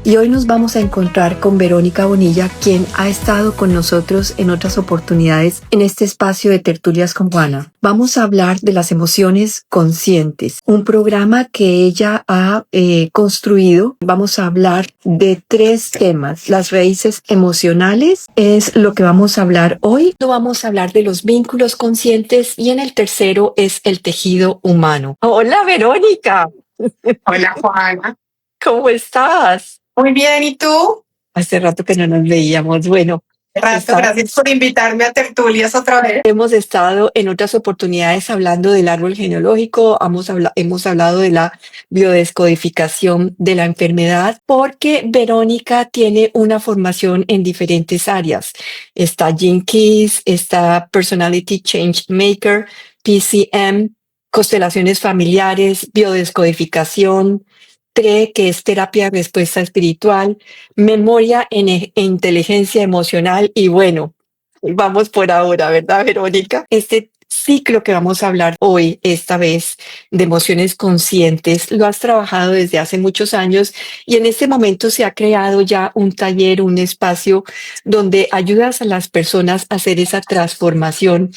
y hoy nos vamos a encontrar con Verónica Bonilla, quien ha estado con nosotros en otras oportunidades en este espacio de Tertulias con Juana. Vamos a hablar de las emociones conscientes, un programa que ella ha construido. Vamos a hablar de 3 temas. Las raíces emocionales es lo que vamos a hablar hoy. Vamos a hablar de los vínculos conscientes y en el tercero es el tejido humano. Hola, Verónica. Hola, Juana. ¿Cómo estás? Muy bien, ¿y tú? Hace rato que no nos veíamos. Bueno, Gracias por invitarme a Tertulias otra vez. hemos estado en otras oportunidades hablando del árbol genealógico, hemos hablado de la biodescodificación de la enfermedad, porque Verónica tiene una formación en diferentes áreas. Está Gene Keys, está Personality Change Maker, PCM, constelaciones familiares, biodescodificación, TRE, que es terapia de respuesta espiritual, memoria e inteligencia emocional y bueno, vamos por ahora, ¿verdad, Verónica? Este ciclo que vamos a hablar hoy, esta vez, de emociones conscientes, lo has trabajado desde hace muchos años y en este momento se ha creado ya un taller, un espacio donde ayudas a las personas a hacer esa transformación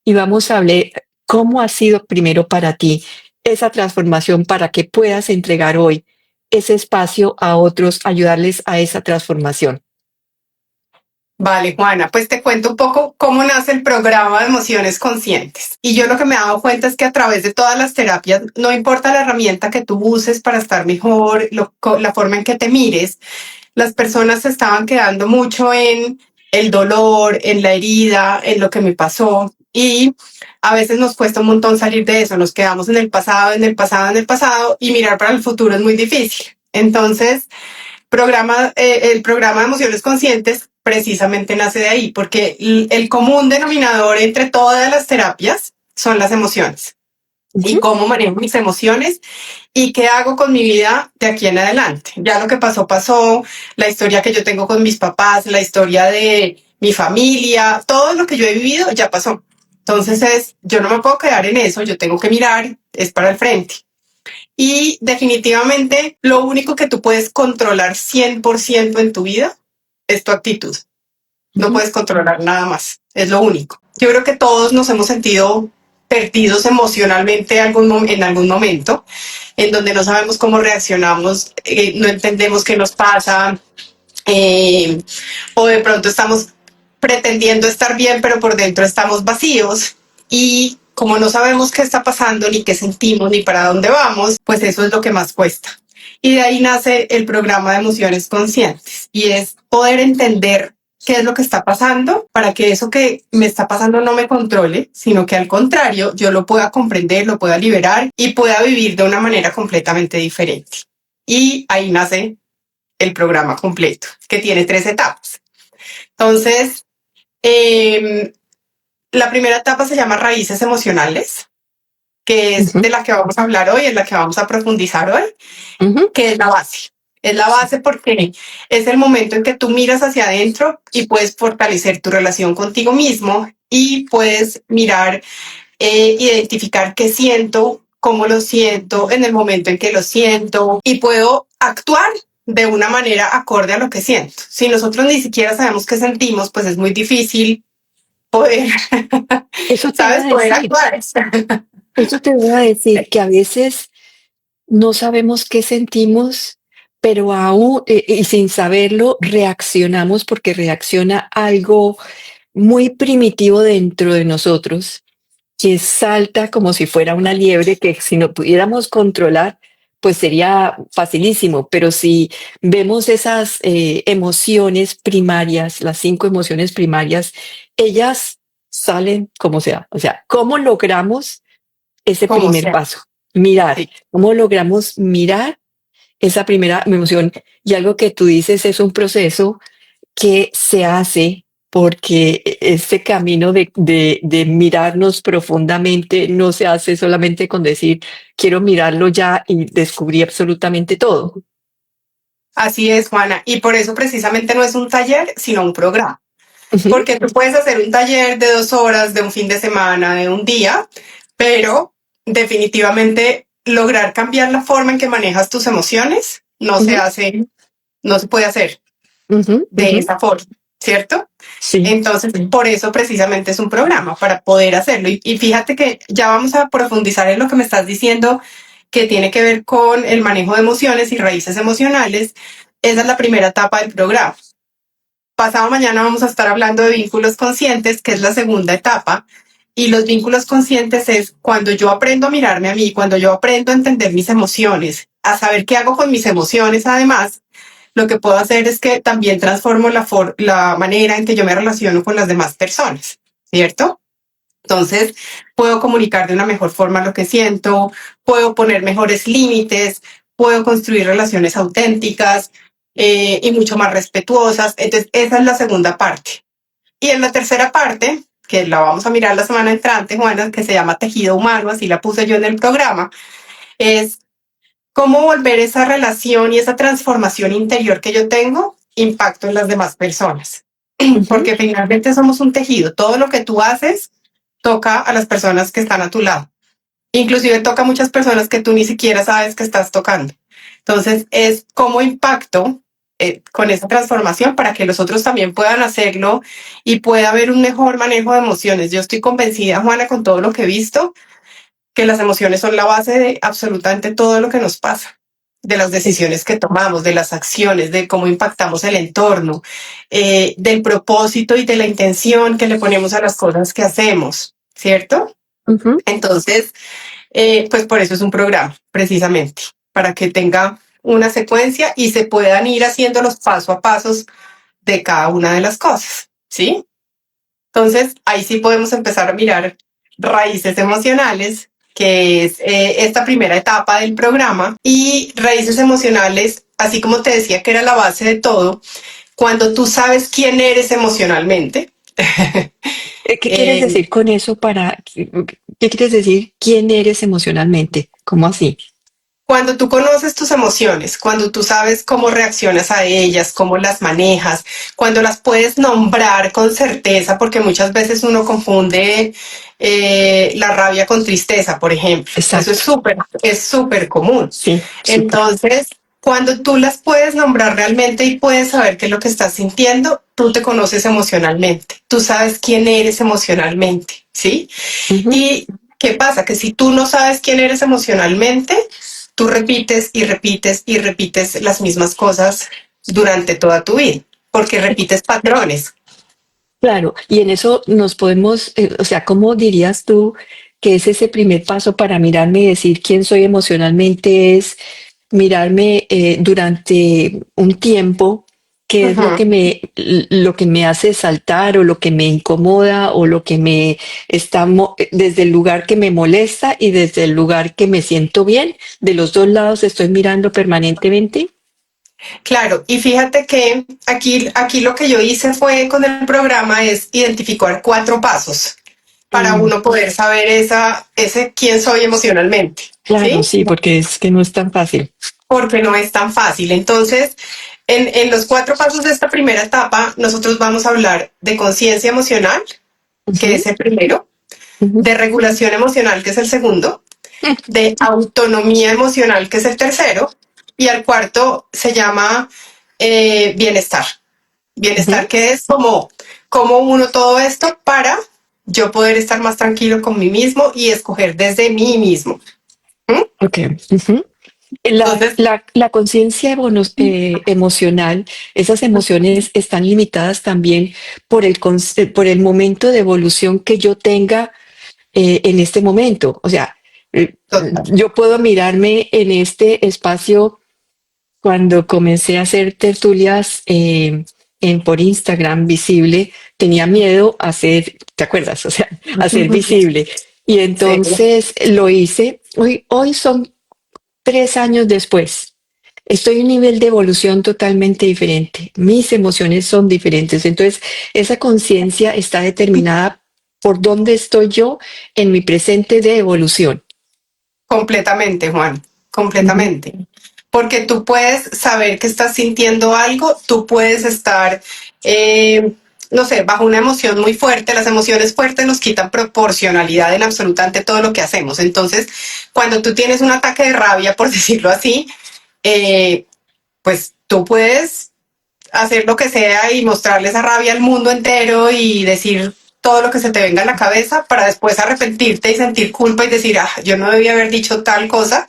y vamos a hablar cómo ha sido primero para ti esa transformación para que puedas entregar hoy ese espacio a otros, ayudarles a esa transformación. Vale, Juana, pues te cuento un poco cómo nace el programa de emociones conscientes. Y yo lo que me he dado cuenta es que a través de todas las terapias, no importa la herramienta que tú uses para estar mejor, la forma en que te mires, las personas se estaban quedando mucho en el dolor, en la herida, en lo que me pasó. Y a veces nos cuesta un montón salir de eso, nos quedamos en el pasado, en el pasado, en el pasado y mirar para el futuro es muy difícil. Entonces, el programa de emociones conscientes precisamente nace de ahí, porque el común denominador entre todas las terapias son las emociones. Y cómo manejo mis emociones y qué hago con mi vida de aquí en adelante. Ya lo que pasó, pasó, la historia que yo tengo con mis papás, la historia de mi familia, todo lo que yo he vivido ya pasó. Entonces yo no me puedo quedar en eso, yo tengo que mirar, es para el frente. Y definitivamente lo único que tú puedes controlar 100% en tu vida es tu actitud. No puedes controlar nada más, es lo único. Yo creo que todos nos hemos sentido perdidos emocionalmente en algún momento, en donde no sabemos cómo reaccionamos, no entendemos qué nos pasa, o de pronto estamos pretendiendo estar bien, pero por dentro estamos vacíos y como no sabemos qué está pasando, ni qué sentimos, ni para dónde vamos, pues eso es lo que más cuesta. Y de ahí nace el programa de emociones conscientes y es poder entender qué es lo que está pasando para que eso que me está pasando no me controle, sino que al contrario, yo lo pueda comprender, lo pueda liberar y pueda vivir de una manera completamente diferente. Y ahí nace el programa completo, que tiene 3 etapas. Entonces, la primera etapa se llama raíces emocionales, que es de la que vamos a hablar hoy, en la que vamos a profundizar hoy, que es la base. Es la base porque es el momento en que tú miras hacia adentro y puedes fortalecer tu relación contigo mismo y puedes mirar, identificar qué siento, cómo lo siento en el momento en que lo siento y puedo actuar de una manera acorde a lo que siento. Si nosotros ni siquiera sabemos qué sentimos, pues es muy difícil poder, Eso te ¿sabes? iba a Poder decir. actuar. Eso te voy a decir que a veces no sabemos qué sentimos, pero aún y sin saberlo reaccionamos porque reacciona algo muy primitivo dentro de nosotros que salta como si fuera una liebre que si no pudiéramos controlar, pues sería facilísimo. Pero si vemos esas emociones primarias, las 5 emociones primarias, ellas salen como sea. O sea, ¿cómo logramos ese Como primer sea. paso? Mirar. Sí. ¿Cómo logramos mirar esa primera emoción? Y algo que tú dices es un proceso que se hace porque este camino de mirarnos profundamente no se hace solamente con decir, quiero mirarlo ya y descubrí absolutamente todo. Así es, Juana. Y por eso precisamente no es un taller, sino un programa. Ujú. Porque tú puedes hacer un taller de 2 horas, de un fin de semana, de un día, pero definitivamente lograr cambiar la forma en que manejas tus emociones no se hace no se puede hacer Ujú, de ujú. esa forma, ¿cierto? Sí. Entonces, por eso precisamente es un programa, para poder hacerlo. Y fíjate que ya vamos a profundizar en lo que me estás diciendo, que tiene que ver con el manejo de emociones y raíces emocionales. Esa es la primera etapa del programa. Pasado mañana vamos a estar hablando de vínculos conscientes, que es la segunda etapa. Y los vínculos conscientes es cuando yo aprendo a mirarme a mí, cuando yo aprendo a entender mis emociones, a saber qué hago con mis emociones. Además, lo que puedo hacer es que también transformo la manera en que yo me relaciono con las demás personas, ¿cierto? Entonces, puedo comunicar de una mejor forma lo que siento, puedo poner mejores límites, puedo construir relaciones auténticas y mucho más respetuosas. Entonces, esa es la segunda parte. Y en la tercera parte, que la vamos a mirar la semana entrante, Juana, que se llama Tejido Humano, así la puse yo en el programa, es cómo volver esa relación y esa transformación interior que yo tengo impacto en las demás personas. Ujú. Porque finalmente somos un tejido. Todo lo que tú haces toca a las personas que están a tu lado. Inclusive toca a muchas personas que tú ni siquiera sabes que estás tocando. Entonces es cómo impacto con esa transformación para que los otros también puedan hacerlo y pueda haber un mejor manejo de emociones. Yo estoy convencida, Juana, con todo lo que he visto, que las emociones son la base de absolutamente todo lo que nos pasa, de las Es- decisiones que tomamos, de las acciones, de cómo impactamos el entorno, del propósito y de la intención que le ponemos a las cosas que hacemos, ¿cierto? Ujú. Entonces, pues por eso es un programa, precisamente, para que tenga una secuencia y se puedan ir haciendo los paso a pasos de cada una de las cosas, ¿sí? Entonces, ahí sí podemos empezar a mirar raíces emocionales, que es esta primera etapa del programa. Y raíces emocionales, así como te decía que era la base de todo, cuando tú sabes quién eres emocionalmente, ¿Qué quieres eh, decir con eso qué quieres decir quién eres emocionalmente? ¿Cómo así? cuando tú conoces tus emociones, cuando tú sabes cómo reaccionas a ellas, cómo las manejas, cuando las puedes nombrar con certeza, porque muchas veces uno confunde la rabia con tristeza, por ejemplo. Eso Exacto. es súper común. Sí, súper. Entonces, cuando tú las puedes nombrar realmente y puedes saber qué es lo que estás sintiendo, tú te conoces emocionalmente, tú sabes quién eres emocionalmente, ¿sí? Ujú. ¿Y qué pasa? Que si tú no sabes quién eres emocionalmente, tú repites y repites y repites las mismas cosas durante toda tu vida, porque repites patrones. Claro, y en eso nos podemos, o sea, ¿cómo dirías tú que es ese primer paso para mirarme y decir quién soy emocionalmente? Es mirarme durante un tiempo, qué es Ujú. lo que me hace saltar o lo que me incomoda o lo que me desde el lugar que me molesta y desde el lugar que me siento bien. De los dos lados estoy mirando permanentemente. Claro, y fíjate que aquí lo que yo hice fue con el programa es identificar 4 pasos para Mm, uno poder saber ese quién soy emocionalmente, claro, ¿sí? sí, porque es que no es tan fácil. Porque no es tan fácil. Entonces, en los 4 pasos de esta primera etapa, nosotros vamos a hablar de conciencia emocional, que Ujú, es el primero, ujú, de regulación emocional, que es el segundo, de autonomía emocional, que es el tercero, y al cuarto se llama bienestar. ujú. Bienestar que es como uno todo esto para yo poder estar más tranquilo con mí mismo y escoger desde mí mismo. ¿Mm? Ok. Ujú. Entonces, La conciencia emocional, esas emociones están limitadas también por el momento de evolución que yo tenga en este momento. O sea, total. yo puedo mirarme en este espacio cuando comencé a hacer tertulias por Instagram visible, tenía miedo a ser, ¿te acuerdas? O sea, a ser visible. Y Sí, entonces lo hice. Hoy son 3 años después. Estoy en un nivel de evolución totalmente diferente. Mis emociones son diferentes. Entonces, esa conciencia está determinada por dónde estoy yo en mi presente de evolución. completamente, Juan, Ujú. completamente. Porque tú puedes saber que estás sintiendo algo, tú puedes estar, eh, no sé, bajo una emoción muy fuerte. Las emociones fuertes nos quitan proporcionalidad en absolutamente todo lo que hacemos. Entonces, cuando tú tienes un ataque de rabia, por decirlo así, eh, pues tú puedes hacer lo que sea y mostrarle esa rabia al mundo entero y decir todo lo que se te venga a la cabeza para después arrepentirte y sentir culpa y decir, ah, yo no debía haber dicho tal cosa.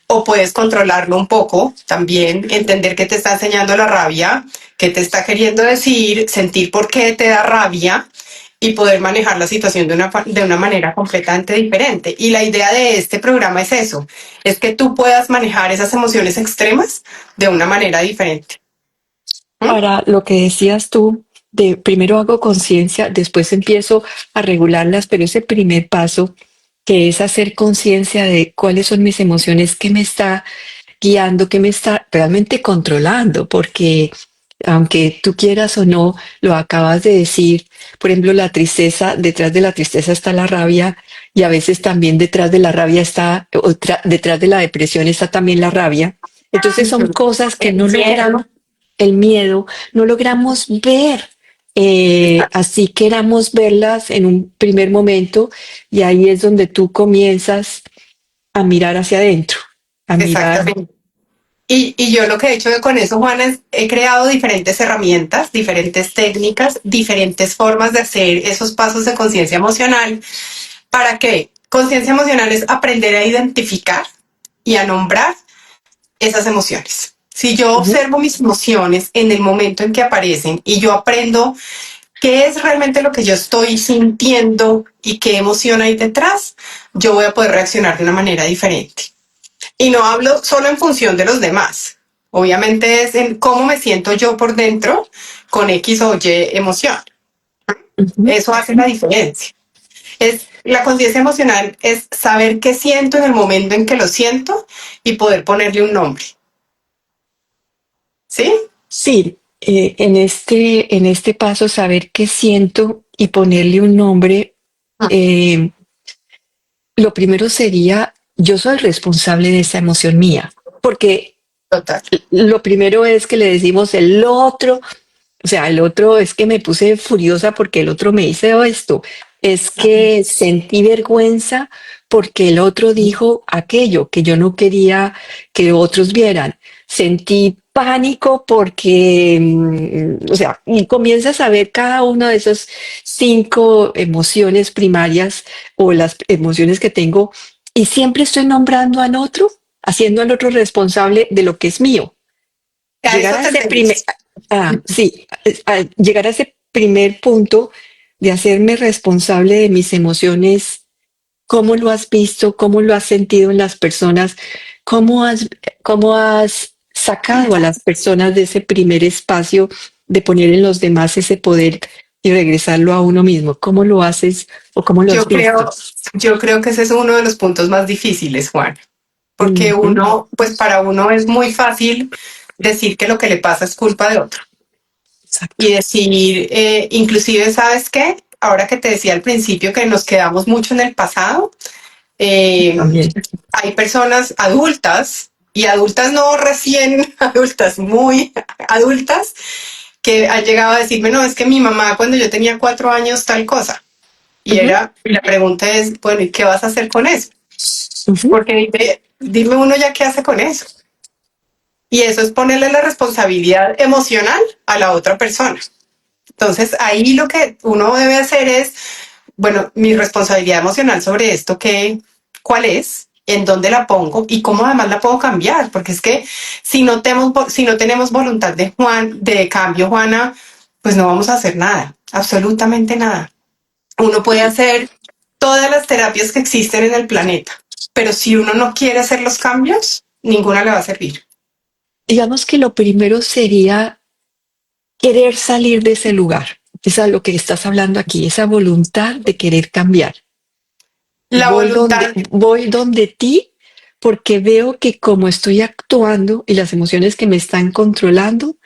O puedes controlarlo un poco también, entender que te está enseñando la rabia, que te está queriendo decir, sentir por qué te da rabia y poder manejar la situación de una manera completamente diferente. Y la idea de este programa es eso, es que tú puedas manejar esas emociones extremas de una manera diferente. ¿Mm? Para lo que decías tú, de primero hago conciencia, después empiezo a regularlas, pero ese primer paso, que es hacer conciencia de cuáles son mis emociones, qué me está guiando, qué me está realmente controlando, porque aunque tú quieras o no, lo acabas de decir, por ejemplo, la tristeza, detrás de la tristeza está la rabia y a veces también detrás de la rabia está, detrás de la depresión está también la rabia. Entonces son cosas que El no logramos, miedo. el miedo, no logramos ver. Así queramos verlas en un primer momento y ahí es donde tú comienzas a mirar hacia adentro, a mirar. Exactamente. Y yo lo que he hecho con eso, Juana, es he creado diferentes herramientas, diferentes técnicas, diferentes formas de hacer esos pasos de conciencia emocional. ¿Para qué? Conciencia emocional es aprender a identificar y a nombrar esas emociones. Si yo Ujú. observo mis emociones en el momento en que aparecen y yo aprendo qué es realmente lo que yo estoy sintiendo y qué emoción hay detrás, yo voy a poder reaccionar de una manera diferente. Y no hablo solo en función de los demás. Obviamente es en cómo me siento yo por dentro con X o Y emoción. Ujú. Eso hace la diferencia. Es la conciencia emocional es saber qué siento en el momento en que lo siento y poder ponerle un nombre. ¿Sí? Sí, en este paso, saber qué siento y ponerle un nombre, eh, lo primero sería, yo soy responsable de esa emoción mía, porque Total. lo primero es que le decimos el otro. O sea, el otro es que me puse furiosa porque el otro me hizo esto. Es que sentí vergüenza porque el otro dijo aquello que yo no quería que otros vieran. Sentí pánico porque, o sea, y comienzas a ver cada una de esas 5 emociones primarias o las emociones que tengo y siempre estoy nombrando al otro, haciendo al otro responsable de lo que es mío. A Llegar eso a te ese primer, entendí. sí, llegar a ese primer punto de hacerme responsable de mis emociones, cómo lo has visto, cómo lo has sentido en las personas, cómo has, cómo has sacado a las personas de ese primer espacio de poner en los demás ese poder y regresarlo a uno mismo. ¿Cómo lo haces o cómo lo has Yo visto? creo, yo creo que ese es uno de los puntos más difíciles, Juan, porque Ujú. uno, pues para uno es muy fácil decir que lo que le pasa es culpa de otro Exacto. y decir, inclusive, ¿sabes qué? Ahora que te decía al principio que nos quedamos mucho en el pasado, eh, También. hay personas adultas y adultas no recién adultas, muy adultas, que han llegado a decirme, no, es que mi mamá cuando yo tenía 4 años tal cosa. Ujú, Y la pregunta es, bueno, ¿y qué vas a hacer con eso? ujú. Porque dime uno ya qué hace con eso. Y eso es ponerle la responsabilidad emocional a la otra persona. Entonces ahí lo que uno debe hacer es, bueno, mi responsabilidad emocional sobre esto, ¿cuál es? ¿En dónde la pongo? Y cómo además la puedo cambiar, porque es que si no tenemos voluntad de cambio, Juana, pues no vamos a hacer nada, absolutamente nada. Uno puede hacer todas las terapias que existen en el planeta, pero si uno no quiere hacer los cambios, ninguna le va a servir. Digamos que lo primero sería querer salir de ese lugar. Es a lo que estás hablando aquí, esa voluntad de querer cambiar. La voluntad, Voy donde ti porque veo que como estoy actuando y las emociones que me están controlando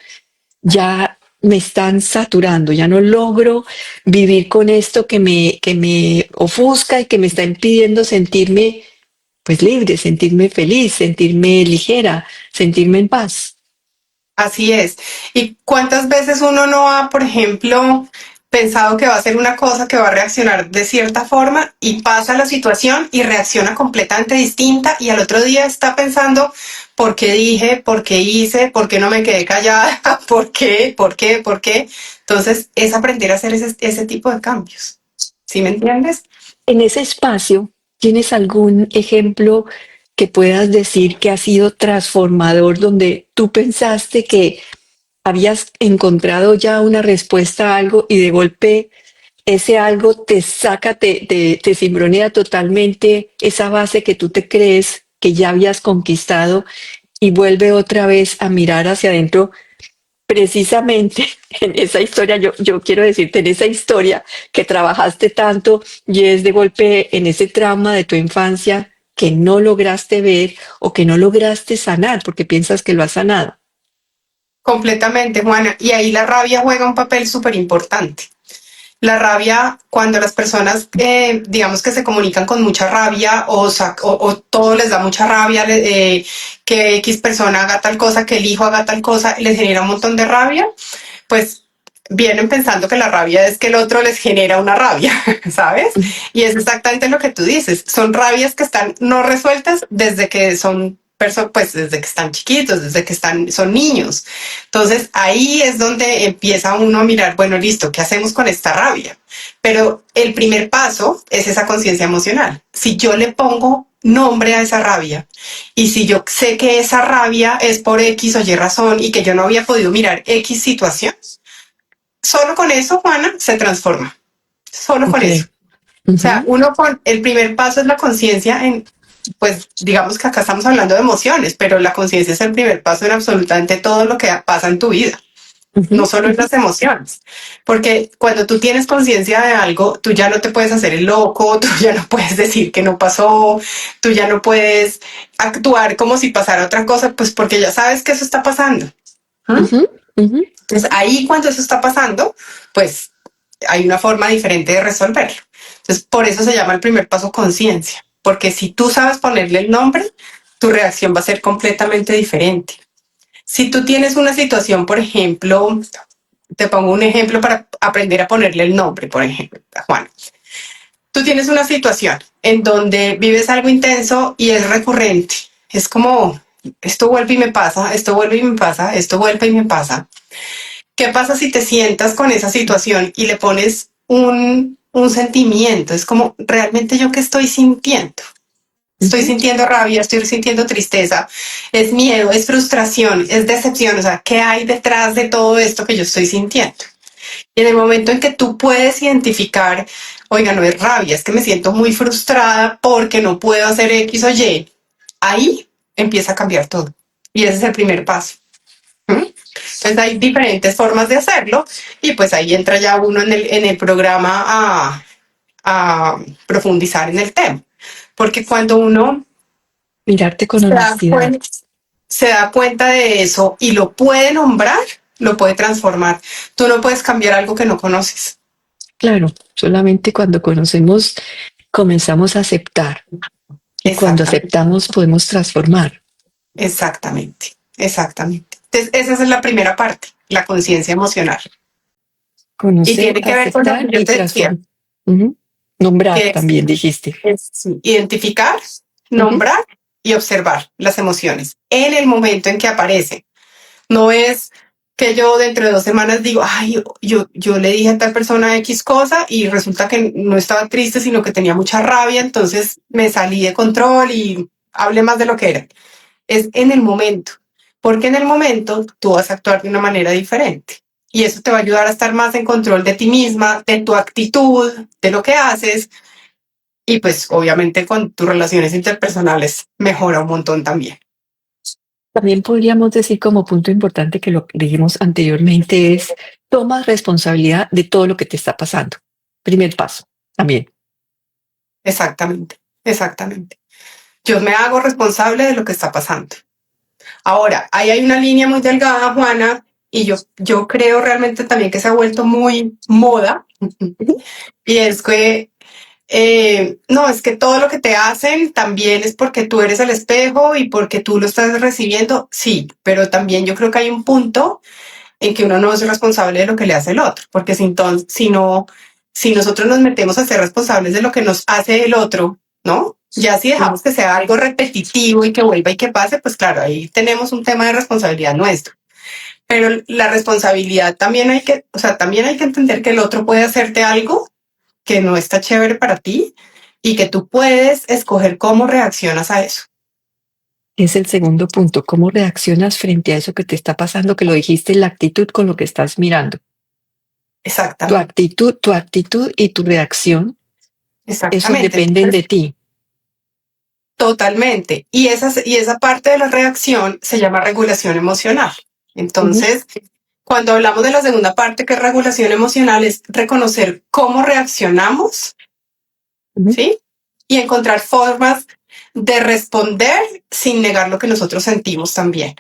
ya me están saturando, ya no logro vivir con esto que me ofusca y que me está impidiendo sentirme pues libre, sentirme feliz, sentirme ligera, sentirme en paz. así es. ¿Y cuántas veces uno no ha, por ejemplo, pensado que va a hacer una cosa, que va a reaccionar de cierta forma y pasa la situación y reacciona completamente distinta y al otro día está pensando por qué dije, por qué hice, por qué no me quedé callada, por qué, por qué, por qué. Entonces es aprender a hacer ese tipo de cambios. ¿Sí me entiendes? En ese espacio, ¿tienes algún ejemplo que puedas decir que ha sido transformador, donde tú pensaste que habías encontrado ya una respuesta a algo y de golpe ese algo te saca, te cimbronea totalmente esa base que tú te crees que ya habías conquistado y vuelve otra vez a mirar hacia adentro? Precisamente en esa historia, yo quiero decirte, en esa historia que trabajaste tanto y es de golpe en ese trauma de tu infancia que no lograste ver o que no lograste sanar porque piensas que lo has sanado. Completamente, Juana. Y ahí la rabia juega un papel súper importante. La rabia, cuando las personas, digamos que se comunican con mucha rabia o todo les da mucha rabia, que X persona haga tal cosa, que el hijo haga tal cosa, les genera un montón de rabia, pues vienen pensando que la rabia es que el otro les genera una rabia, ¿sabes? Y es exactamente lo que tú dices. Son rabias que están no resueltas desde que son pues desde que están chiquitos, desde que son niños. Entonces ahí es donde empieza uno a mirar, bueno, listo, ¿qué hacemos con esta rabia? Pero el primer paso es esa conciencia emocional. Si yo le pongo nombre a esa rabia y si yo sé que esa rabia es por X o Y razón y que yo no había podido mirar X situación, solo con eso, Juana, se transforma. Solo con Ok. eso. O sea, Ujú, uno con el primer paso es la conciencia en, pues digamos que acá estamos hablando de emociones, pero la conciencia es el primer paso en absolutamente todo lo que pasa en tu vida, no ujú, solo en ujú. las emociones. Porque cuando tú tienes conciencia de algo, tú ya no te puedes hacer el loco, tú ya no puedes decir que no pasó, tú ya no puedes actuar como si pasara otra cosa, pues porque ya sabes que eso está pasando. ¿Mm? Ujú, ujú. Entonces ahí cuando eso está pasando, pues hay una forma diferente de resolverlo. Entonces por eso se llama el primer paso conciencia, porque si tú sabes ponerle el nombre, tu reacción va a ser completamente diferente. Si tú tienes una situación, por ejemplo, te pongo un ejemplo para aprender a ponerle el nombre, por ejemplo, Juan. Tú tienes una situación en donde vives algo intenso y es recurrente. Es como, esto vuelve y me pasa, esto vuelve y me pasa, esto vuelve y me pasa. ¿Qué pasa si te sientas con esa situación y le pones un sentimiento? Es como, ¿realmente yo qué estoy sintiendo? Estoy Ujú. sintiendo rabia, estoy sintiendo tristeza, es miedo, es frustración, es decepción. O sea, ¿qué hay detrás de todo esto que yo estoy sintiendo? Y en el momento en que tú puedes identificar, oiga, no es rabia, es que me siento muy frustrada porque no puedo hacer X o Y, ahí empieza a cambiar todo. Y ese es el primer paso. ¿Mm? Entonces hay diferentes formas de hacerlo y pues ahí entra ya uno en el programa a profundizar en el tema. Porque cuando uno Mirarte con se da, honestidad. se da cuenta de eso y lo puede nombrar, lo puede transformar. Tú no puedes cambiar algo que no conoces. Claro, solamente cuando conocemos comenzamos a aceptar y cuando Exactamente, aceptamos podemos transformar. exactamente, exactamente. Entonces, esa es la primera parte, la conciencia emocional. Y Conocer, tiene que ver con lo aceptar que yo y te decía, transformar. Ujú. Nombrar que también, dijiste. es identificar, Ujú, nombrar y observar las emociones en el momento en que aparecen. No es que yo dentro de 2 semanas digo, ay, yo le dije a tal persona X cosa y resulta que no estaba triste, sino que tenía mucha rabia, entonces me salí de control y hablé más de lo que era. Es en el momento, porque en el momento tú vas a actuar de una manera diferente. Y eso te va a ayudar a estar más en control de ti misma, de tu actitud, de lo que haces. Y pues obviamente con tus relaciones interpersonales mejora un montón también. también podríamos decir como punto importante que lo que dijimos anteriormente es toma responsabilidad de todo lo que te está pasando. Primer paso, también. Exactamente, exactamente. Yo me hago responsable de lo que está pasando. Ahora, ahí hay una línea muy delgada, Juana, y yo creo realmente también que se ha vuelto muy moda. Ujú. Y es que, no, es que todo lo que te hacen también es porque tú eres el espejo y porque tú lo estás recibiendo. Sí, pero también yo creo que hay un punto en que uno no es responsable de lo que le hace el otro, porque si nosotros nos metemos a ser responsables de lo que nos hace el otro, ¿no? Ya si dejamos que sea algo repetitivo y que vuelva y que pase, pues claro, ahí tenemos un tema de responsabilidad nuestro. Pero la responsabilidad también también hay que entender que el otro puede hacerte algo que no está chévere para ti y que tú puedes escoger cómo reaccionas a eso. Es el segundo punto. ¿Cómo reaccionas frente a eso que te está pasando? Que lo dijiste, la actitud con lo que estás mirando. Exactamente. Tu actitud y tu reacción, esos Exactamente. dependen de ti. Totalmente. Y esa parte de la reacción se llama regulación emocional. Entonces, cuando hablamos de la segunda parte, que es regulación emocional, es reconocer cómo reaccionamos, ¿sí? Y encontrar formas de responder sin negar lo que nosotros sentimos también.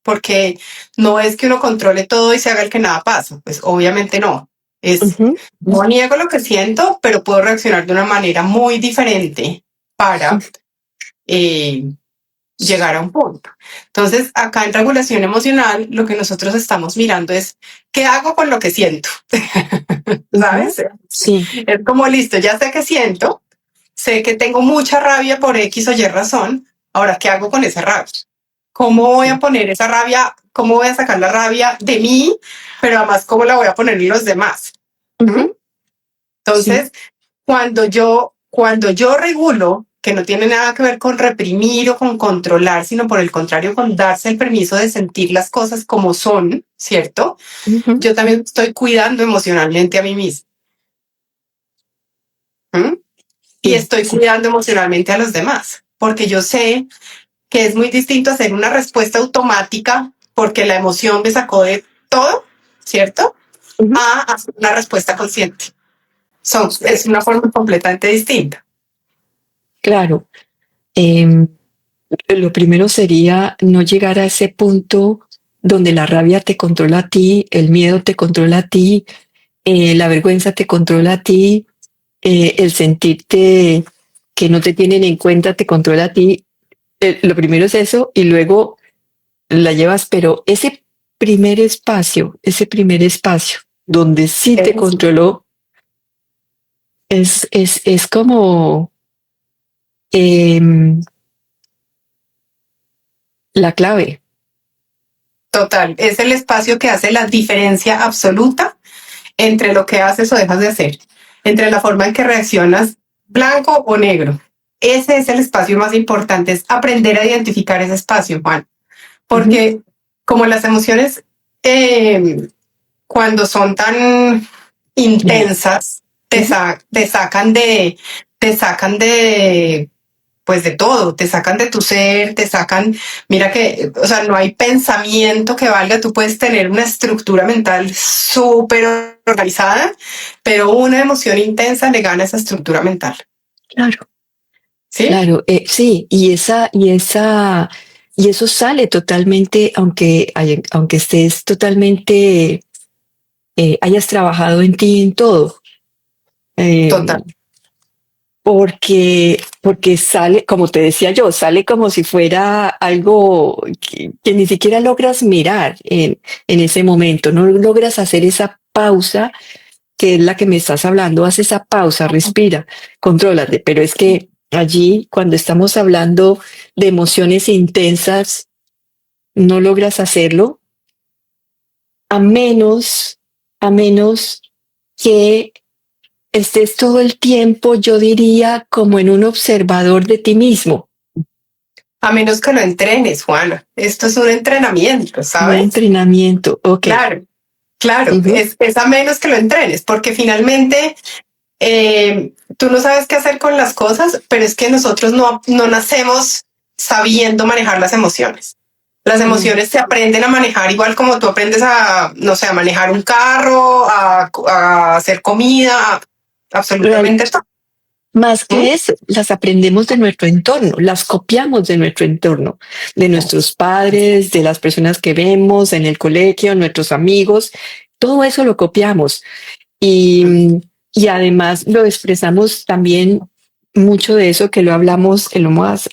Porque no es que uno controle todo y se haga el que nada pasa. Pues obviamente no. No niego lo que siento, pero puedo reaccionar de una manera muy diferente para llegar a un punto. Entonces, acá en regulación emocional, lo que nosotros estamos mirando es qué hago con lo que siento. ¿Sabes? Sí. Es como listo, ya sé que siento, sé que tengo mucha rabia por X o Y razón. Ahora, ¿qué hago con esa rabia? ¿Cómo voy a poner esa rabia? ¿Cómo voy a sacar la rabia de mí? Pero además, ¿cómo la voy a poner en los demás? Entonces, cuando yo regulo, que no tiene nada que ver con reprimir o con controlar, sino por el contrario, con darse el permiso de sentir las cosas como son, ¿cierto? Yo también estoy cuidando emocionalmente a mí misma. Y estoy cuidando emocionalmente a los demás, porque yo sé que es muy distinto hacer una respuesta automática porque la emoción me sacó de todo, ¿cierto? A hacer una respuesta consciente. Es una forma completamente distinta. Claro. Lo primero sería no llegar a ese punto donde la rabia te controla a ti, el miedo te controla a ti, la vergüenza te controla a ti, el sentirte que no te tienen en cuenta te controla a ti. Lo primero es eso y luego la llevas, pero ese primer espacio donde sí te controló, es como la clave. Total, es el espacio que hace la diferencia absoluta entre lo que haces o dejas de hacer, entre la forma en que reaccionas blanco o negro. Ese es el espacio más importante, es aprender a identificar ese espacio, Juan. Porque como las emociones, cuando son tan intensas, te sacan de, pues de todo, te sacan de tu ser, mira que, o sea, no hay pensamiento que valga, tú puedes tener una estructura mental súper organizada, pero una emoción intensa le gana esa estructura mental. Claro. ¿Sí? Claro, sí, y eso sale totalmente, aunque estés totalmente, hayas trabajado en ti en todo. Total. Porque sale, como te decía yo, sale como si fuera algo que ni siquiera logras mirar en ese momento, no logras hacer esa pausa que es la que me estás hablando, haz esa pausa, respira, contrólate, pero es que allí, cuando estamos hablando de emociones intensas, no logras hacerlo a menos que estés todo el tiempo, yo diría, como en un observador de ti mismo. A menos que lo entrenes, Juana. Esto es un entrenamiento, ¿sabes? Un entrenamiento, ok. Claro, es a menos que lo entrenes, porque finalmente tú no sabes qué hacer con las cosas, pero es que nosotros no nacemos sabiendo manejar las emociones. Las emociones se aprenden a manejar igual como tú aprendes a, no sé, a manejar un carro, a hacer comida, absolutamente todo. Más que eso, las aprendemos de nuestro entorno, las copiamos de nuestro entorno, de nuestros padres, de las personas que vemos en el colegio, nuestros amigos, todo eso lo copiamos. Y además lo expresamos también mucho de eso que lo hemos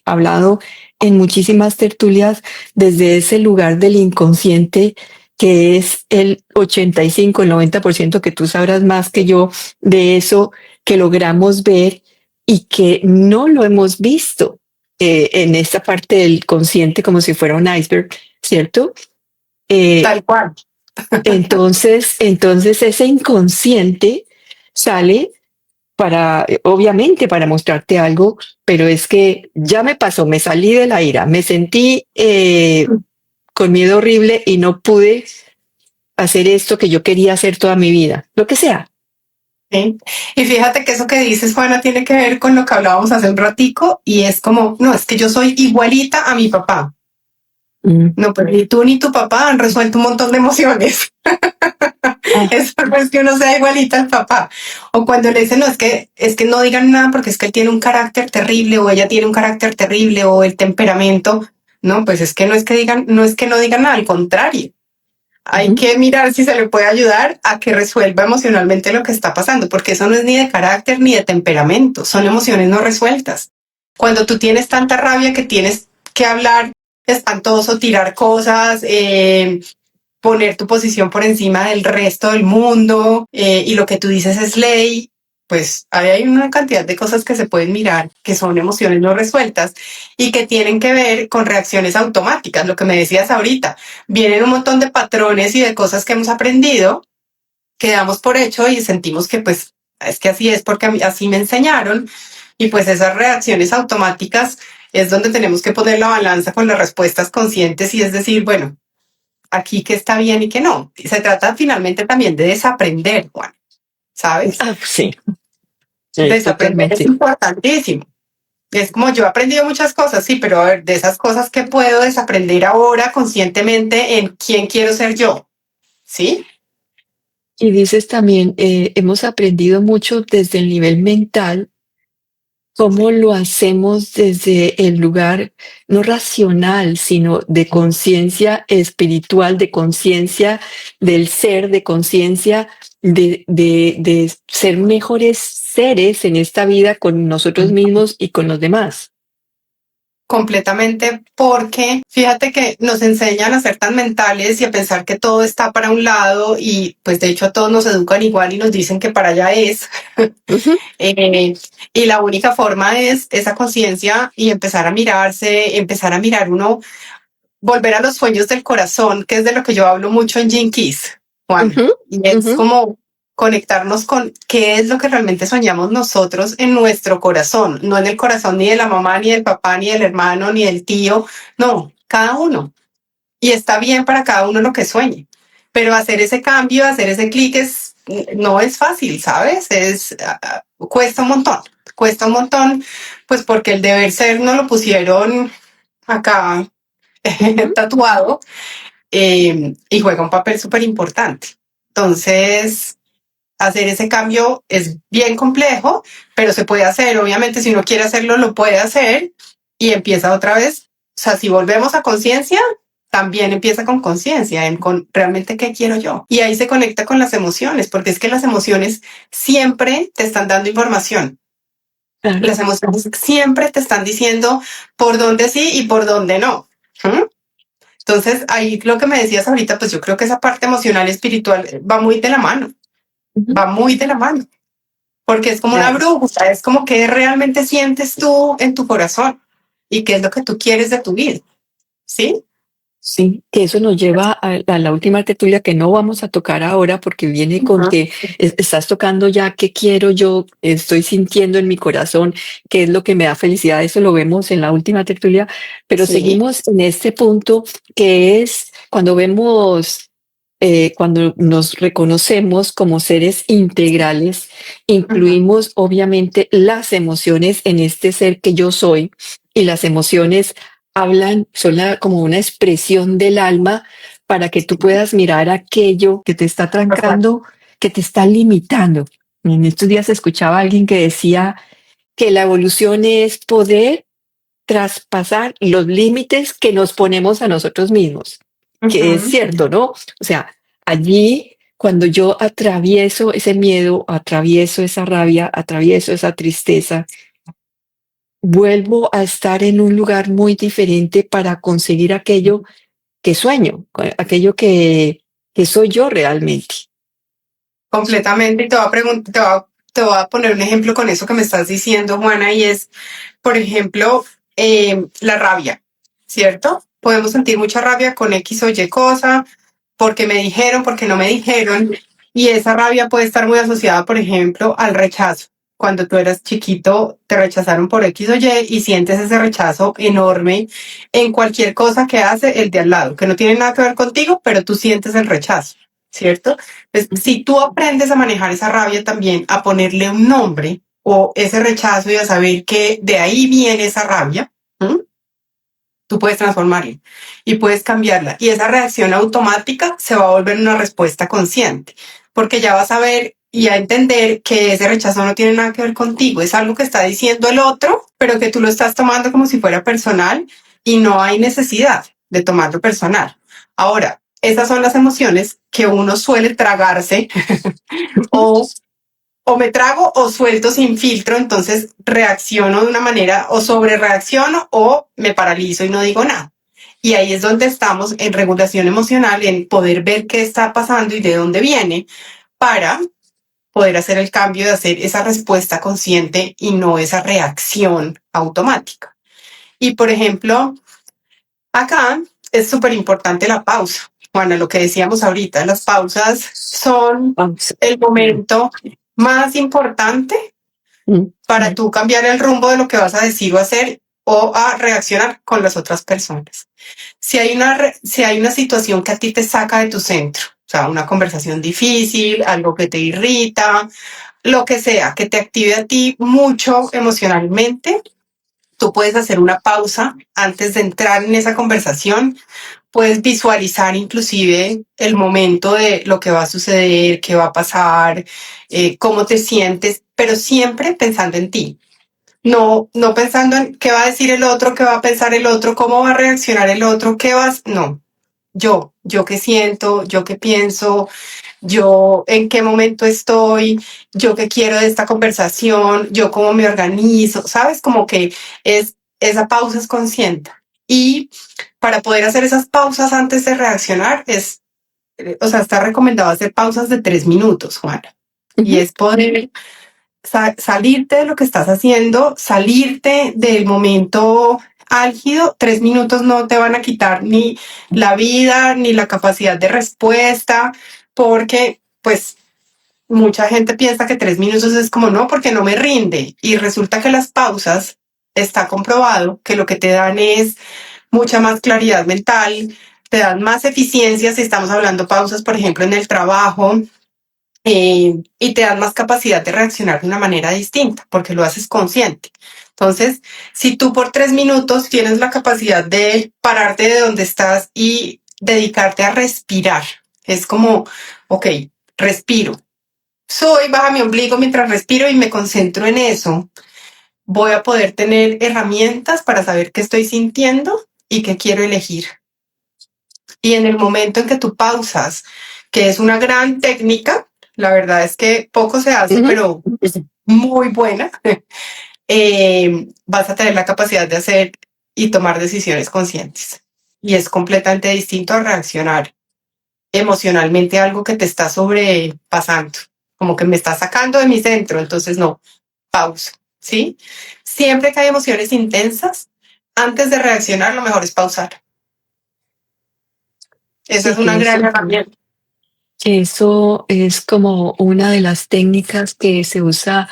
hablado en muchísimas tertulias desde ese lugar del inconsciente que es el 85, el 90% que tú sabrás más que yo de eso que logramos ver y que no lo hemos visto en esta parte del consciente como si fuera un iceberg, ¿cierto? Eh, Tal cual. entonces ese inconsciente sale para, obviamente, para mostrarte algo, pero es que ya me pasó, me salí de la ira, me sentí con miedo horrible y no pude hacer esto que yo quería hacer toda mi vida, lo que sea. Sí. Y fíjate que eso que dices, Juana, tiene que ver con lo que hablábamos hace un ratico y es como, no, es que yo soy igualita a mi papá. Mm. No, pues ni tú ni tu papá han resuelto un montón de emociones. Ah, Eso no es que uno sea igualita al papá. O cuando le dicen, no, es que no digan nada porque es que él tiene un carácter terrible o ella tiene un carácter terrible o el temperamento. No, pues es que no es que digan, no es que no digan nada, al contrario. Hay ujú, que mirar si se le puede ayudar a que resuelva emocionalmente lo que está pasando, porque eso no es ni de carácter ni de temperamento, son emociones no resueltas. Cuando tú tienes tanta rabia que tienes que hablar espantoso, tirar cosas, poner tu posición por encima del resto del mundo y lo que tú dices es ley, pues ahí hay una cantidad de cosas que se pueden mirar que son emociones no resueltas y que tienen que ver con reacciones automáticas, lo que me decías ahorita. Vienen un montón de patrones y de cosas que hemos aprendido, que damos por hecho y sentimos que pues es que así es porque así me enseñaron y pues esas reacciones automáticas es donde tenemos que poner la balanza con las respuestas conscientes y es decir, bueno, aquí qué está bien y qué no. Y se trata finalmente también de desaprender, Juan, ¿sabes? sí, Desaprender es totalmente. importantísimo. Es como yo he aprendido muchas cosas, sí, pero a ver, de esas cosas que puedo desaprender ahora conscientemente en quién quiero ser yo, ¿sí? Y dices también, hemos aprendido mucho desde el nivel mental, cómo lo hacemos desde el lugar no racional, sino de conciencia espiritual, de conciencia del ser, de conciencia de ser mejores seres en esta vida con nosotros mismos y con los demás. Completamente, porque fíjate que nos enseñan a ser tan mentales y a pensar que todo está para un lado y pues de hecho a todos nos educan igual y nos dicen que para allá es. Ujú, Y la única forma es esa conciencia y empezar a mirarse, empezar a mirar uno, volver a los sueños del corazón, que es de lo que yo hablo mucho en Gene Keys, Juan. ujú, Y es ujú, como conectarnos con qué es lo que realmente soñamos nosotros en nuestro corazón, no en el corazón ni de la mamá, ni del papá, ni del hermano, ni del tío, no, cada uno. Y está bien para cada uno lo que sueñe. Pero hacer ese cambio, hacer ese clic no es fácil, ¿sabes? Cuesta un montón, pues porque el deber ser no lo pusieron acá ujú. tatuado y juega un papel súper importante. Entonces, hacer ese cambio es bien complejo, pero se puede hacer. Obviamente, si uno quiere hacerlo, lo puede hacer y empieza otra vez. O sea, si volvemos a conciencia, también empieza con conciencia, en con realmente qué quiero yo. Y ahí se conecta con las emociones, porque es que las emociones siempre te están dando información. Claro. Las emociones siempre te están diciendo por dónde sí y por dónde no. ¿Mm? Entonces, ahí lo que me decías ahorita, pues yo creo que esa parte emocional y espiritual va muy de la mano, Ujú. va muy de la mano, porque es como una Claro. brújula, es como que realmente sientes tú en tu corazón y qué es lo que tú quieres de tu vida, ¿sí? Sí, que eso nos lleva a la última tertulia que no vamos a tocar ahora porque viene con Ujú. que estás tocando ya qué quiero yo, estoy sintiendo en mi corazón, qué es lo que me da felicidad. Eso lo vemos en la última tertulia, pero Sí. seguimos en este punto que es cuando vemos, cuando nos reconocemos como seres integrales, Ujú. incluimos obviamente las emociones en este ser que yo soy y las emociones hablan, son como una expresión del alma para que tú puedas mirar aquello que te está trancando, que te está limitando. En estos días escuchaba a alguien que decía que la evolución es poder traspasar los límites que nos ponemos a nosotros mismos, que es Ujú. cierto, ¿no? O sea, allí cuando yo atravieso ese miedo, atravieso esa rabia, atravieso esa tristeza, vuelvo a estar en un lugar muy diferente para conseguir aquello que sueño, aquello ¿Qué soy yo realmente? Completamente. Y te voy a poner un ejemplo con eso que me estás diciendo, Juana, y es, por ejemplo, la rabia, ¿cierto? Podemos sentir mucha rabia con X o Y cosa, porque me dijeron, porque no me dijeron, y esa rabia puede estar muy asociada, por ejemplo, al rechazo. Cuando tú eras chiquito, te rechazaron por X o Y sientes ese rechazo enorme en cualquier cosa que hace el de al lado, que no tiene nada que ver contigo, pero tú sientes el rechazo, ¿cierto? Pues, si tú aprendes a manejar esa rabia también, a ponerle un nombre o ese rechazo y a saber que de ahí viene esa rabia, ¿m? Tú puedes transformarla y puedes cambiarla. Y esa reacción automática se va a volver una respuesta consciente, porque ya vas a ver y a entender que ese rechazo no tiene nada que ver contigo, es algo que está diciendo el otro, pero que tú lo estás tomando como si fuera personal y no hay necesidad de tomarlo personal. Ahora, esas son las emociones que uno suele tragarse o o me trago o suelto sin filtro, entonces reacciono de una manera o sobre reacciono o me paralizo y no digo nada. Y ahí es donde estamos en regulación emocional, en poder ver qué está pasando y de dónde viene para poder hacer el cambio de hacer esa respuesta consciente y no esa reacción automática. Y por ejemplo, acá es súper importante la pausa. Bueno, lo que decíamos ahorita, las pausas son el momento más importante para tú cambiar el rumbo de lo que vas a decir o hacer o a reaccionar con las otras personas. Si hay una situación que a ti te saca de tu centro, o sea, una conversación difícil, algo que te irrita, lo que sea, que te active a ti mucho emocionalmente, tú puedes hacer una pausa antes de entrar en esa conversación. Puedes visualizar inclusive el momento de lo que va a suceder, qué va a pasar, cómo te sientes, pero siempre pensando en ti. No pensando en qué va a decir el otro, qué va a pensar el otro, cómo va a reaccionar el otro, qué vas. No, yo qué siento, yo qué pienso, yo en qué momento estoy, yo qué quiero de esta conversación, yo cómo me organizo, ¿sabes? Como que esa pausa es consciente. Y para poder hacer esas pausas antes de reaccionar o sea, está recomendado hacer pausas de 3 minutos, Juana. Y es poder salirte de lo que estás haciendo, salirte del momento álgido. 3 minutos no te van a quitar ni la vida, ni la capacidad de respuesta, porque pues mucha gente piensa que 3 minutos es como no, porque no me rinde. Y resulta que las pausas está comprobado que lo que te dan es mucha más claridad mental, te dan más eficiencia si estamos hablando pausas, por ejemplo, en el trabajo, y te dan más capacidad de reaccionar de una manera distinta, porque lo haces consciente. Entonces, si tú por 3 minutos tienes la capacidad de pararte de donde estás y dedicarte a respirar, es como, ok, respiro, soy baja mi ombligo mientras respiro y me concentro en eso, voy a poder tener herramientas para saber qué estoy sintiendo y qué quiero elegir. Y en el momento en que tú pausas, que es una gran técnica, la verdad es que poco se hace, pero es muy buena, vas a tener la capacidad de hacer y tomar decisiones conscientes. Y es completamente distinto a reaccionar emocionalmente a algo que te está sobrepasando, como que me está sacando de mi centro, entonces no, pausa, ¿sí? Siempre que hay emociones intensas, antes de reaccionar, lo mejor es pausar. Esa es Sí, una gran herramienta. eso es como una de las técnicas que se usa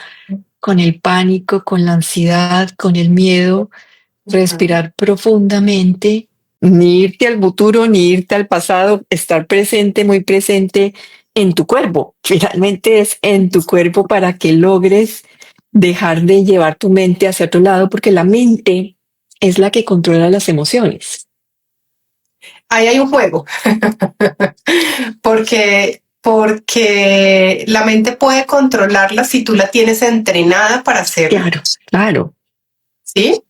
con el pánico, con la ansiedad, con el miedo, respirar profundamente, ni irte al futuro, ni irte al pasado, estar presente, muy presente en tu cuerpo. Finalmente es en tu cuerpo para que logres dejar de llevar tu mente hacia otro lado, porque la mente es la que controla las emociones. Ahí hay un juego, porque la mente puede controlarla si tú la tienes entrenada para hacerlo, Claro, claro, ¿sí?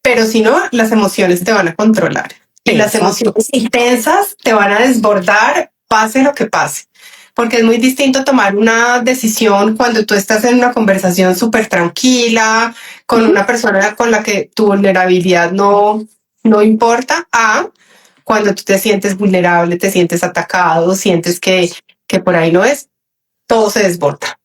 Pero si no, las emociones te van a controlar. Y las exacto. emociones intensas te van a desbordar, pase lo que pase. Porque es muy distinto tomar una decisión cuando tú estás en una conversación súper tranquila, con Ujú. una persona con la que tu vulnerabilidad no importa, a cuando tú te sientes vulnerable, te sientes atacado, sientes que por ahí no es, todo se desborda.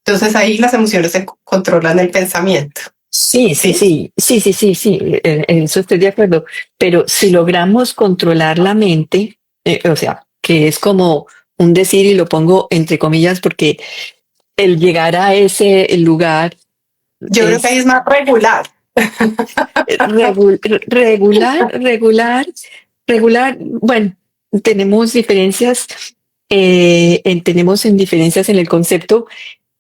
Entonces ahí las emociones se controlan el pensamiento. Sí, sí, ¿Sí? sí, sí, sí, sí, sí, en eso estoy de acuerdo. Pero si logramos controlar la mente, o sea, que es como un decir y lo pongo entre comillas porque el llegar a ese lugar Yo creo que ahí es es más regular. regular. Bueno, tenemos diferencias, tenemos en diferencias en el concepto,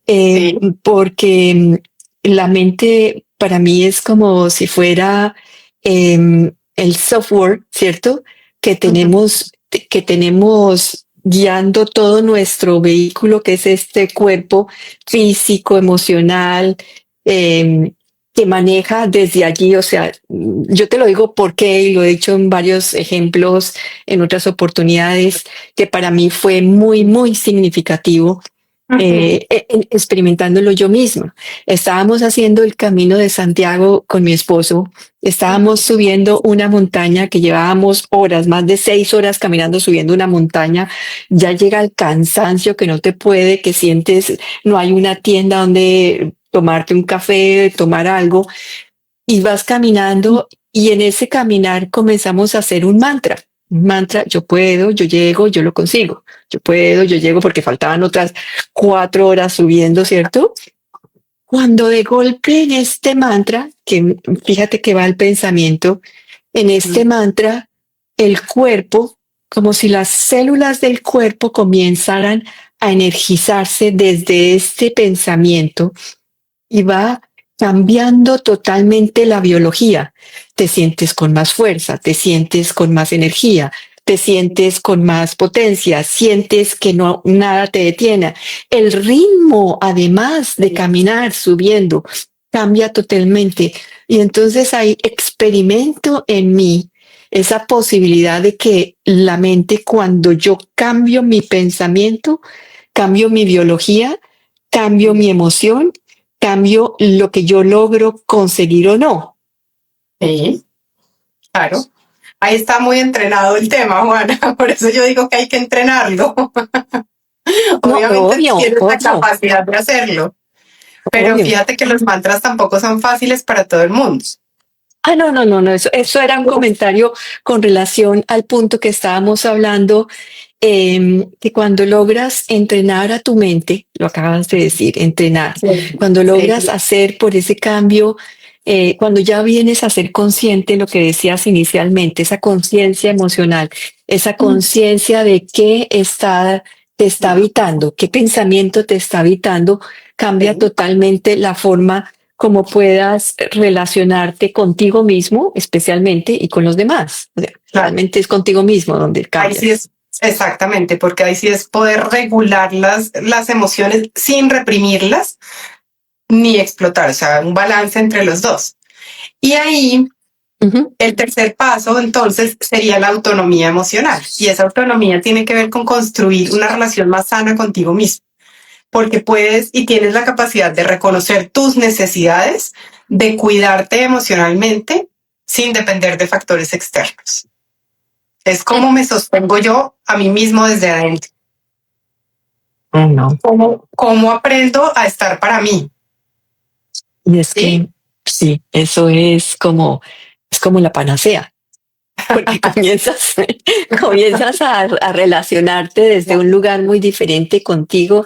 Sí. porque la mente para mí es como si fuera el software, ¿cierto? Que tenemos guiando todo nuestro vehículo, que es este cuerpo físico, emocional, em, que maneja desde allí. O sea, yo te lo digo porque, y lo he dicho en varios ejemplos, en otras oportunidades, que para mí fue muy, muy significativo experimentándolo yo misma. Estábamos haciendo el Camino de Santiago con mi esposo, estábamos subiendo una montaña que llevábamos horas, más de 6 horas caminando, subiendo una montaña, ya llega el cansancio que no te puede, que sientes, no hay una tienda donde tomarte un café, tomar algo, y vas caminando y en ese caminar comenzamos a hacer un mantra. Un mantra, yo puedo, yo llego, yo lo consigo. Yo puedo, yo llego porque faltaban otras 4 horas subiendo, ¿cierto? Cuando de golpe en este mantra, que fíjate que va el pensamiento, en este mantra, el cuerpo, como si las células del cuerpo comenzaran a energizarse desde este pensamiento y va cambiando totalmente la biología. Te sientes con más fuerza, te sientes con más energía, te sientes con más potencia, sientes que no nada te detiene. El ritmo, además de caminar subiendo, cambia totalmente. Y entonces ahí experimento en mí esa posibilidad de que la mente, cuando yo cambio mi pensamiento, cambio mi biología, cambio mi emoción, cambio lo que yo logro conseguir o no. Sí, claro. Ahí está muy entrenado el tema, Juana. Por eso yo digo que hay que entrenarlo. No, Obviamente tú obvio, tienes la obvio, capacidad de hacerlo, pero obvio. fíjate que los mantras tampoco son fáciles para todo el mundo. Ah, no, no, no, no, eso era un comentario con relación al punto que estábamos hablando, que cuando logras entrenar a tu mente, lo acabas de decir, entrenar, Sí, cuando sí, logras hacer por ese cambio, cuando ya vienes a ser consciente, lo que decías inicialmente, esa conciencia emocional, esa conciencia de qué te está habitando, qué pensamiento te está habitando, cambia sí, totalmente la forma como puedas relacionarte contigo mismo, especialmente, y con los demás. O sea, claro. realmente es contigo mismo donde Ahí sí cambias. es, exactamente, porque ahí sí es poder regular las emociones sin reprimirlas ni explotar, o sea, un balance entre los dos. Y ahí Ujú. el tercer paso, entonces, sería la autonomía emocional. Y esa autonomía tiene que ver con construir una relación más sana contigo mismo, porque puedes y tienes la capacidad de reconocer tus necesidades, de cuidarte emocionalmente sin depender de factores externos. Es como me sostengo yo a mí mismo desde adentro. Oh, no. ¿Cómo aprendo a estar para mí? Y es ¿Sí? que sí, eso es como la panacea, porque comienzas a relacionarte desde un lugar muy diferente contigo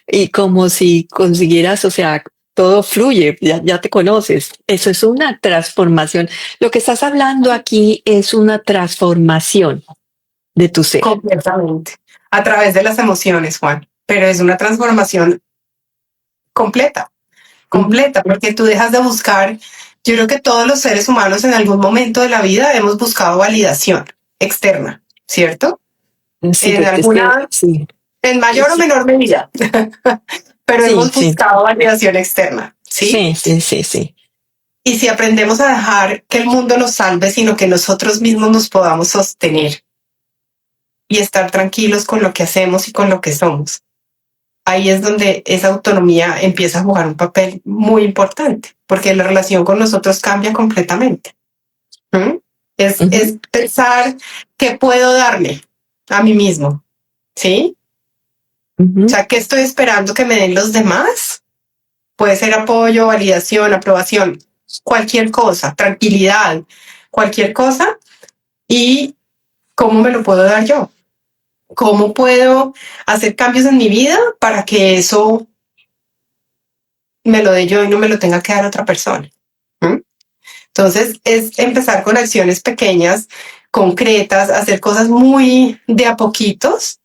y como si consiguieras, o sea, todo fluye, ya te conoces. Eso es una transformación. Lo que estás hablando aquí es una transformación de tu ser. Completamente. A través de las emociones, Juan. Pero es una transformación completa, Ujú. completa, porque tú dejas de buscar. Yo creo que todos los seres humanos en algún momento de la vida hemos buscado validación externa, ¿cierto? Sí, En pues es que alguna, sí, en mayor o sí, menor medida, pero sí, hemos sí, buscado validación externa, ¿sí? sí, sí, sí, sí. Y si aprendemos a dejar que el mundo nos salve, sino que nosotros mismos nos podamos sostener y estar tranquilos con lo que hacemos y con lo que somos, ahí es donde esa autonomía empieza a jugar un papel muy importante, porque la relación con nosotros cambia completamente. ¿Mm? Es pensar qué puedo darme a mí mismo, ¿sí? O sea, ¿qué estoy esperando que me den los demás? Puede ser apoyo, validación, aprobación, cualquier cosa, tranquilidad, cualquier cosa. ¿Y cómo me lo puedo dar yo? ¿Cómo puedo hacer cambios en mi vida para que eso me lo dé yo y no me lo tenga que dar otra persona? ¿Mm? Entonces, es empezar con acciones pequeñas, concretas, hacer cosas muy de a poquitos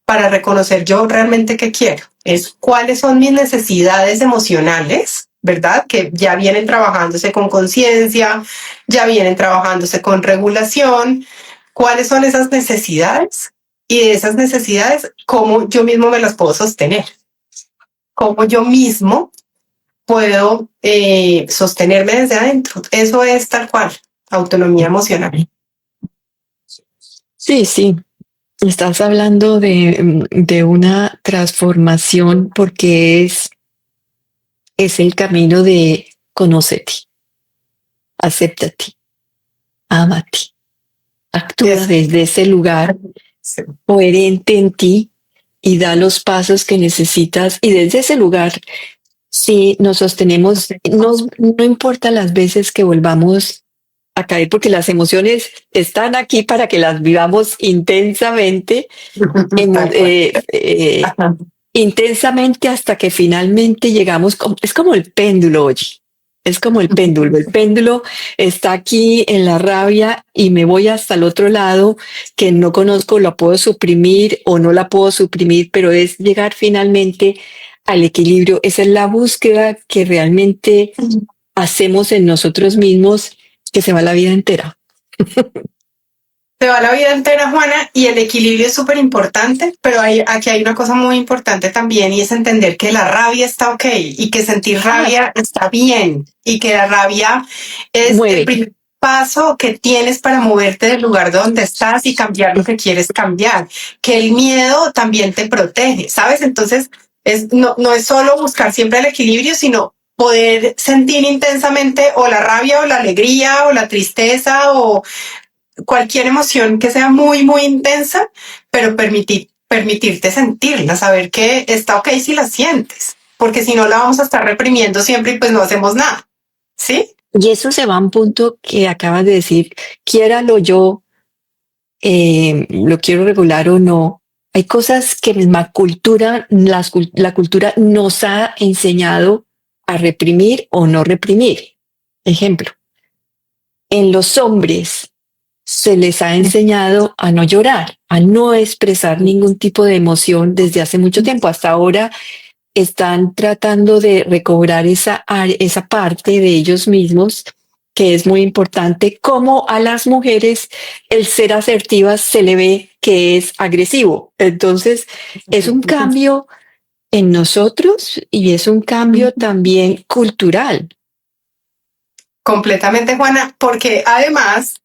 para reconocer yo realmente qué quiero. Es cuáles son mis necesidades emocionales, ¿verdad? Que ya vienen trabajándose con conciencia, ya vienen trabajándose con regulación. ¿Cuáles son esas necesidades? Y de esas necesidades, ¿cómo yo mismo me las puedo sostener? ¿Cómo yo mismo puedo sostenerme desde adentro? Eso es tal cual, autonomía emocional. Sí, sí. Estás hablando de una transformación porque es el camino de conócete, acéptate, ámate, actúa Es, desde ese lugar coherente en ti y da los pasos que necesitas. Y desde ese lugar, si nos sostenemos, no importa las veces que volvamos a caer, porque las emociones están aquí para que las vivamos intensamente, tal cual. intensamente hasta que finalmente llegamos, es como el péndulo, oye, es como el péndulo está aquí en la rabia y me voy hasta el otro lado que no conozco, la puedo suprimir o no la puedo suprimir, pero es llegar finalmente al equilibrio, esa es la búsqueda que realmente hacemos en nosotros mismos, que se va la vida entera. Se va la vida entera, Juana, y el equilibrio es súper importante, pero aquí hay una cosa muy importante también y es entender que la rabia está ok y que sentir Ah, rabia está bien y que la rabia es el mueve. primer paso que tienes para moverte del lugar donde estás y cambiar lo que quieres cambiar, que el miedo también te protege, ¿sabes? Entonces, no es solo buscar siempre el equilibrio, sino poder sentir intensamente o la rabia o la alegría o la tristeza o cualquier emoción que sea muy, muy intensa, pero permitirte sentirla, saber que está ok si la sientes, porque si no la vamos a estar reprimiendo siempre y pues no hacemos nada, ¿sí? Y eso se va a un punto que acabas de decir, quiéralo yo, lo quiero regular o no. Hay cosas que misma cultura, la cultura nos ha enseñado a reprimir o no reprimir. Ejemplo, en los hombres se les ha enseñado a no llorar, a no expresar ningún tipo de emoción desde hace mucho tiempo. Hasta ahora están tratando de recobrar esa parte de ellos mismos que es muy importante, como a las mujeres el ser asertivas se le ve que es agresivo. Entonces, es un cambio en nosotros y es un cambio también cultural. Completamente, Juana, porque además,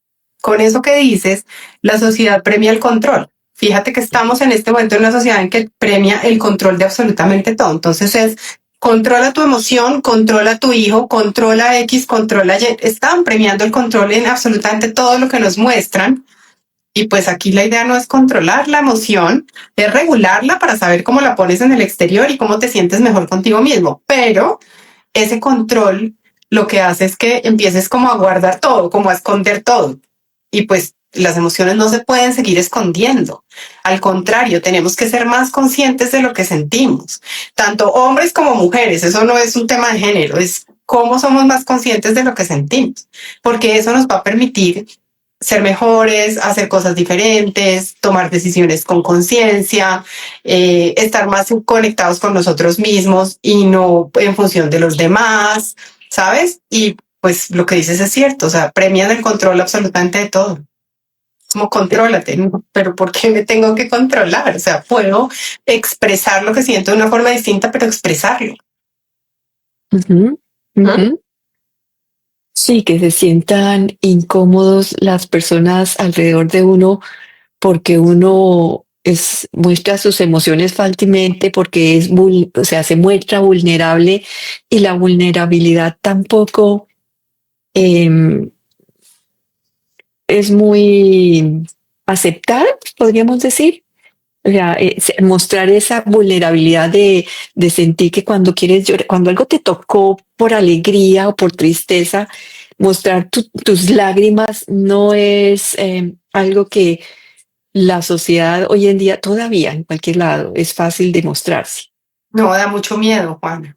con eso que dices, la sociedad premia el control. Fíjate que estamos en este momento en una sociedad en que premia el control de absolutamente todo. Entonces es controla tu emoción, controla a tu hijo, controla X, controla Y. Están premiando el control en absolutamente todo lo que nos muestran. Y pues aquí la idea no es controlar la emoción, es regularla para saber cómo la pones en el exterior y cómo te sientes mejor contigo mismo. Pero ese control lo que hace es que empieces como a guardar todo, como a esconder todo. Y pues las emociones no se pueden seguir escondiendo. Al contrario, tenemos que ser más conscientes de lo que sentimos, tanto hombres como mujeres. Eso no es un tema de género, es cómo somos más conscientes de lo que sentimos, porque eso nos va a permitir ser mejores, hacer cosas diferentes, tomar decisiones con conciencia, estar más conectados con nosotros mismos y no en función de los demás, ¿sabes? Y pues lo que dices es cierto, o sea, premian el control absolutamente de todo. Como contrólate, ¿no? Pero ¿por qué me tengo que controlar? O sea, puedo expresar lo que siento de una forma distinta, pero expresarlo. Ujú, ¿Mm? ujú. Sí, que se sientan incómodos las personas alrededor de uno porque uno muestra sus emociones fácilmente, porque o sea, se muestra vulnerable y la vulnerabilidad tampoco em, es muy aceptada, podríamos decir. O sea, mostrar esa vulnerabilidad de sentir que cuando quieres llorar, cuando algo te tocó por alegría o por tristeza, mostrar tus lágrimas no es algo que la sociedad hoy en día, todavía en cualquier lado, es fácil de mostrarse. No, da mucho miedo, Juana,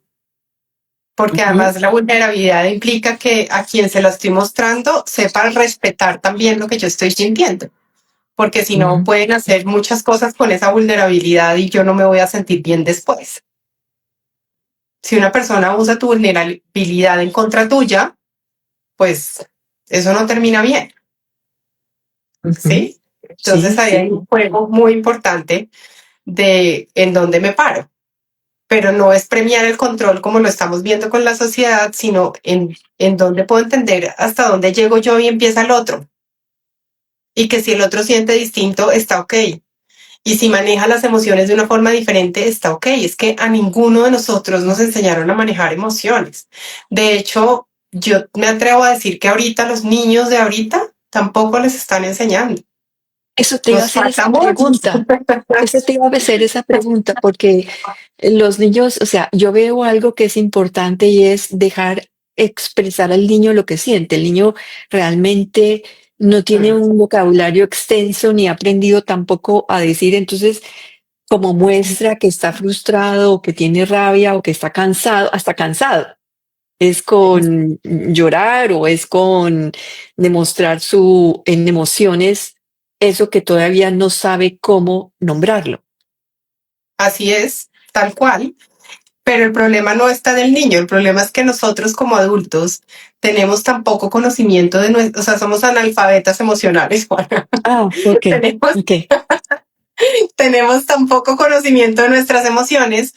porque Ujú, además la vulnerabilidad implica que a quien se lo estoy mostrando sepa respetar también lo que yo estoy sintiendo, porque si no ujú. pueden hacer muchas cosas con esa vulnerabilidad y yo no me voy a sentir bien después. Si una persona usa tu vulnerabilidad en contra tuya, pues eso no termina bien, Ujú. ¿sí? Entonces Sí, ahí hay sí. un juego muy importante de en dónde me paro, pero no es premiar el control como lo estamos viendo con la sociedad, sino en dónde puedo entender hasta dónde llego yo y empieza el otro. Y que si el otro siente distinto, está ok. Y si maneja las emociones de una forma diferente, está ok. Es que a ninguno de nosotros nos enseñaron a manejar emociones. De hecho, yo me atrevo a decir que ahorita los niños de ahorita tampoco les están enseñando. Eso te iba a Nos hacer falta esa mucho. pregunta. Eso te iba a hacer esa pregunta porque los niños, o sea, yo veo algo que es importante y es dejar expresar al niño lo que siente. El niño realmente no tiene un vocabulario extenso ni ha aprendido tampoco a decir, entonces, como muestra que está frustrado o que tiene rabia o que está cansado, hasta cansado. Es con llorar o es con demostrar su en emociones eso que todavía no sabe cómo nombrarlo. Así es, tal cual. Pero el problema no está del niño, el problema es que nosotros como adultos tenemos tan poco conocimiento de nuestro, o sea, somos analfabetas emocionales, Juana. Ah, okey, tenemos, okey. tenemos tan poco conocimiento de nuestras emociones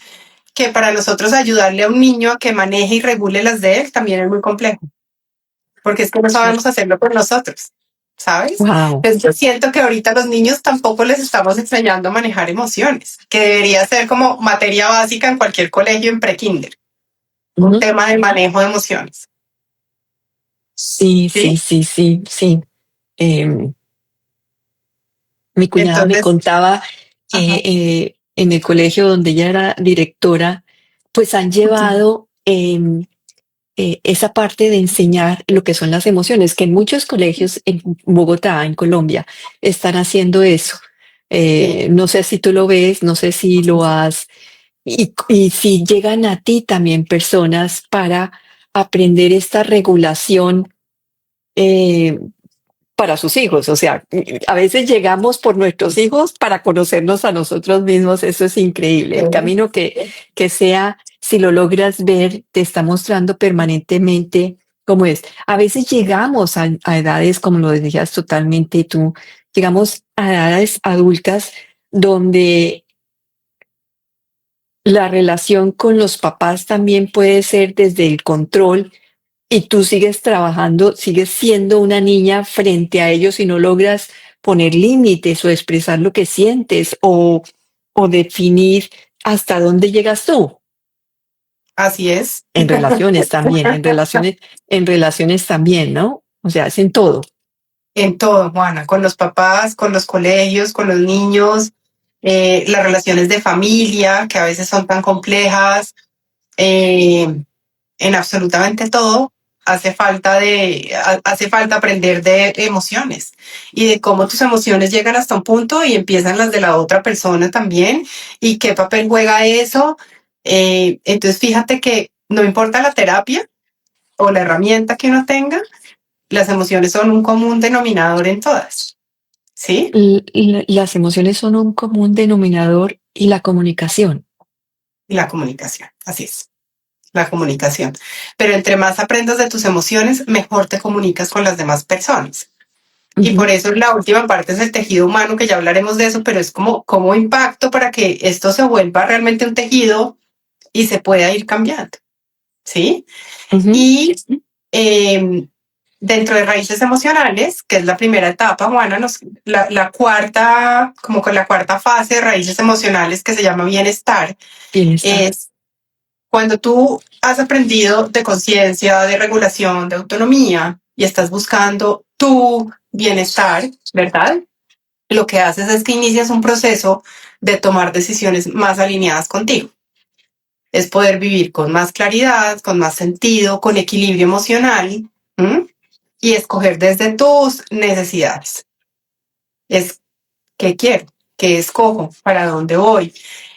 que para nosotros ayudarle a un niño a que maneje y regule las de él también es muy complejo, porque es que no Sí. sabemos hacerlo por nosotros, ¿sabes? Guau. Entonces yo siento que ahorita a los niños tampoco les estamos enseñando a manejar emociones, que debería ser como materia básica en cualquier colegio en prekinder, un Ujú. tema de manejo de emociones. Sí, sí, ¿Sí? sí, sí, sí. Em, Mi cuñada me Entonces, contaba que, ajá, en el colegio donde ella era directora, pues han llevado, esa parte de enseñar lo que son las emociones, que en muchos colegios en Bogotá, en Colombia, están haciendo eso. sí, No sé si tú lo ves, no sé si lo has, y si llegan a ti también personas para aprender esta regulación eh, para sus hijos. O sea, a veces llegamos por nuestros hijos para conocernos a nosotros mismos. Eso es increíble. El camino que sea, si lo logras ver, te está mostrando permanentemente cómo es. A veces llegamos a edades, como lo decías totalmente tú, llegamos a edades adultas donde la relación con los papás también puede ser desde el control y tú sigues trabajando, sigues siendo una niña frente a ellos y no logras poner límites o expresar lo que sientes o definir hasta dónde llegas tú. así es. En relaciones también, en relaciones también, ¿no? O sea, es en todo. En todo, Juana, con los papás, con los colegios, con los niños, las relaciones de familia, que a veces son tan complejas, en absolutamente todo. Hace falta aprender de emociones y de cómo tus emociones llegan hasta un punto y empiezan las de la otra persona también y qué papel juega eso. Entonces fíjate que no importa la terapia o la herramienta que uno tenga, las emociones son un común denominador en todas, ¿sí? Las emociones son un común denominador y la comunicación. Y la comunicación, así es, la comunicación. Pero entre más aprendas de tus emociones, mejor te comunicas con las demás personas. Y por Ujú, eso la última parte es el tejido humano, que ya hablaremos de eso, pero es como cómo impacto para que esto se vuelva realmente un tejido y se pueda ir cambiando, ¿sí? ujú. Y eh, dentro de raíces emocionales, que es la primera etapa, Juana, la cuarta, como con la cuarta fase de raíces emocionales que se llama bienestar, Bienestar. es cuando tú has aprendido de conciencia, de regulación, de autonomía, y estás buscando tu bienestar, ¿verdad? Lo que haces es que inicias un proceso de tomar decisiones más alineadas contigo. Es poder vivir con más claridad, con más sentido, con equilibrio emocional, ¿m? Y escoger desde tus necesidades. Es qué quiero, qué escojo, para dónde voy.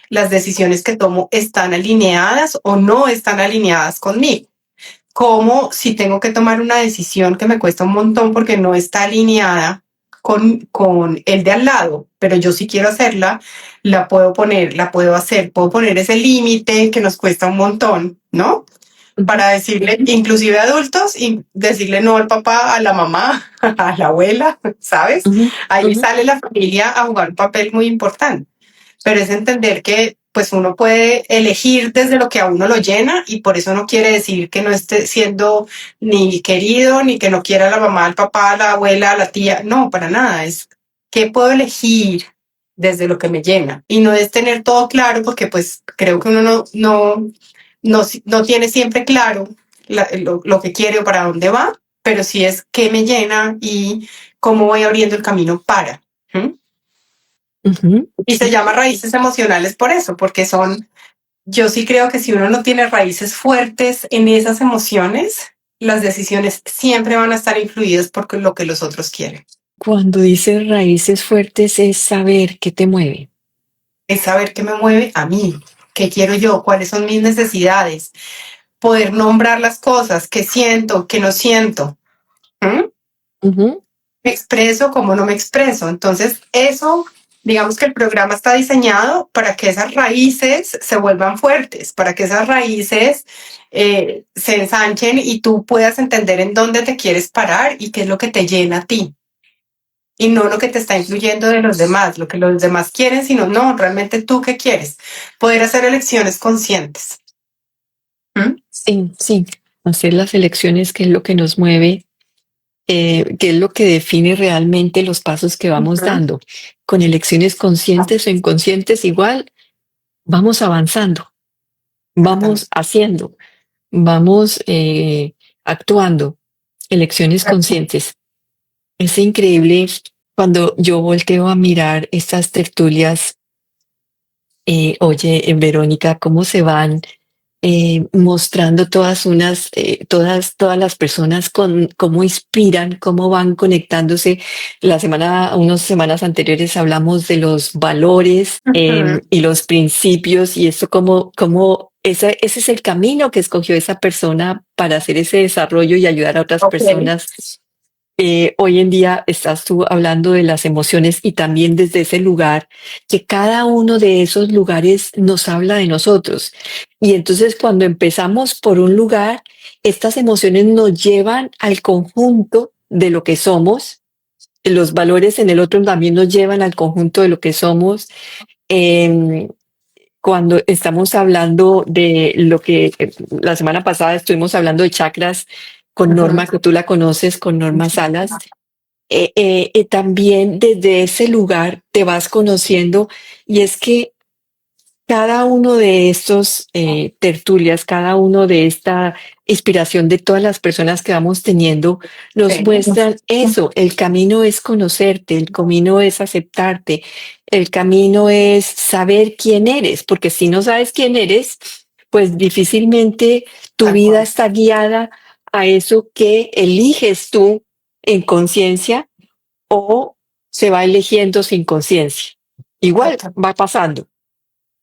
Las decisiones que tomo están alineadas o no están alineadas conmigo. Como si tengo que tomar una decisión que me cuesta un montón porque no está alineada con el de al lado, pero yo sí quiero hacerla, la puedo poner, la puedo hacer, puedo poner ese límite que nos cuesta un montón, ¿no? Para decirle, inclusive a adultos, y decirle no al papá, a la mamá, a la abuela, ¿sabes? Ujú, Ahí ujú. sale la familia a jugar un papel muy importante, pero es entender que pues uno puede elegir desde lo que a uno lo llena y por eso no quiere decir que no esté siendo ni querido, ni que no quiera a la mamá, al papá, a la abuela, a la tía, no, para nada, es que puedo elegir desde lo que me llena y no es tener todo claro porque pues creo que uno no tiene siempre claro lo que quiere o para dónde va, pero sí es qué me llena y cómo voy abriendo el camino para. ¿Mm? Ujú. Y se llama raíces emocionales por eso, porque son, yo sí creo que si uno no tiene raíces fuertes en esas emociones, las decisiones siempre van a estar influidas por lo que los otros quieren. Cuando dices raíces fuertes es saber qué te mueve. Es saber qué me mueve a mí, qué quiero yo, cuáles son mis necesidades, poder nombrar las cosas, qué siento, qué no siento. ¿Mm? Ujú, Me expreso, cómo no me expreso. Entonces, eso, digamos que el programa está diseñado para que esas raíces se vuelvan fuertes, para que esas raíces se ensanchen y tú puedas entender en dónde te quieres parar y qué es lo que te llena a ti. Y no lo que te está influyendo de los demás, lo que los demás quieren, sino no, realmente tú qué quieres. Poder hacer elecciones conscientes. ¿Mm? sí, sí. Hacer las elecciones, qué es lo que nos mueve, qué es lo que define realmente los pasos que vamos Ujú. dando. Con elecciones conscientes o inconscientes, igual vamos avanzando, vamos Exactamente. haciendo, vamos actuando. Elecciones conscientes. Es increíble cuando yo volteo a mirar estas tertulias. Oye, Verónica, cómo se van mostrando todas las personas con cómo inspiran, cómo van conectándose. Unas semanas anteriores hablamos de los valores Ujú. y los principios y eso ese es el camino que escogió esa persona para hacer ese desarrollo y ayudar a otras Ok. personas. Hoy en día estás tú hablando de las emociones y también desde ese lugar, que cada uno de esos lugares nos habla de nosotros. Y entonces cuando empezamos por un lugar, estas emociones nos llevan al conjunto de lo que somos. Los valores en el otro también nos llevan al conjunto de lo que somos. Em, Cuando estamos hablando de lo que la semana pasada estuvimos hablando de chakras con Ujú. Norma, que tú la conoces, con Norma Salas, también desde ese lugar te vas conociendo y es que cada uno de estos tertulias, cada uno de esta inspiración de todas las personas que vamos teniendo, nos Sí. muestran eso. El camino es conocerte, el camino es aceptarte, el camino es saber quién eres, porque si no sabes quién eres, pues difícilmente tu Tal vida cual. está guiada a eso que eliges tú en conciencia o se va eligiendo sin conciencia. Igual Total. va pasando.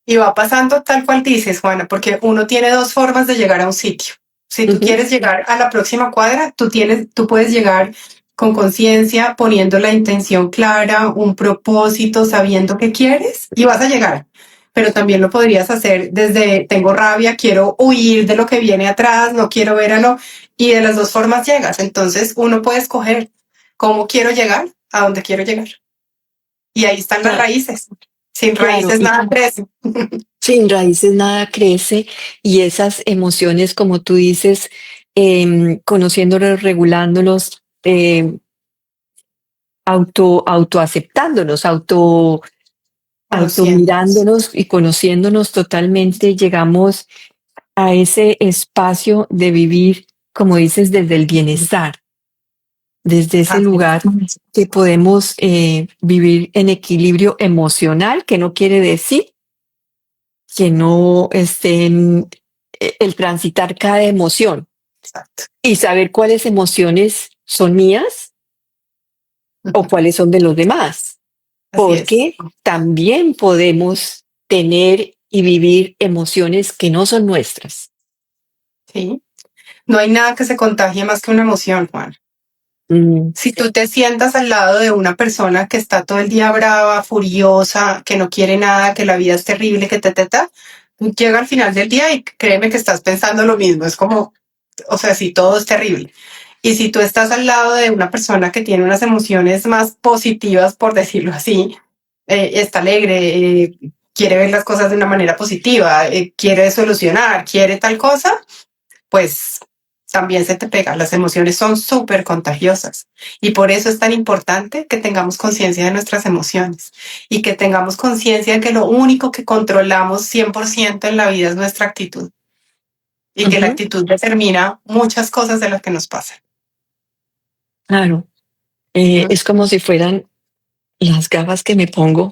Y va pasando tal cual dices, Juana, porque uno tiene dos formas de llegar a un sitio. Si tú Ujú. quieres llegar a la próxima cuadra, tú puedes llegar con conciencia, poniendo la intención clara, un propósito, sabiendo qué quieres y vas a llegar. Pero también lo podrías hacer desde tengo rabia, quiero huir de lo que viene atrás, no quiero ver a lo, y de las dos formas llegas. Entonces uno puede escoger cómo quiero llegar, a dónde quiero llegar. Y ahí están las Cla- raíces. Sin Claro, raíces y nada crece. sin raíces nada crece y esas emociones, como tú dices, conociéndolos, regulándolos, autoaceptándonos, auto Conociendo. mirándonos y conociéndonos totalmente, llegamos a ese espacio de vivir, como dices, desde el bienestar. desde ese Así lugar que podemos vivir en equilibrio emocional, que no quiere decir que no estén el transitar cada emoción exacto. y saber cuáles emociones son mías o Ujú, cuáles son de los demás, así es. porque también podemos tener y vivir emociones que no son nuestras. Sí. No hay nada que se contagie más que una emoción, Juan. Mm, Si tú te sientas al lado de una persona que está todo el día brava, furiosa, que no quiere nada, que la vida es terrible, que llega al final del día y créeme que estás pensando lo mismo. Es como, o sea, si todo es terrible. Y si tú estás al lado de una persona que tiene unas emociones más positivas, por decirlo así, está alegre, quiere ver las cosas de una manera positiva, quiere solucionar, quiere tal cosa, pues también se te pega. Las emociones son súper contagiosas y por eso es tan importante que tengamos conciencia de nuestras emociones y que tengamos conciencia de que lo único que controlamos 100% en la vida es nuestra actitud y que la ujú, actitud determina muchas cosas de las que nos pasan. claro, Ujú. es como si fueran las gafas que me pongo.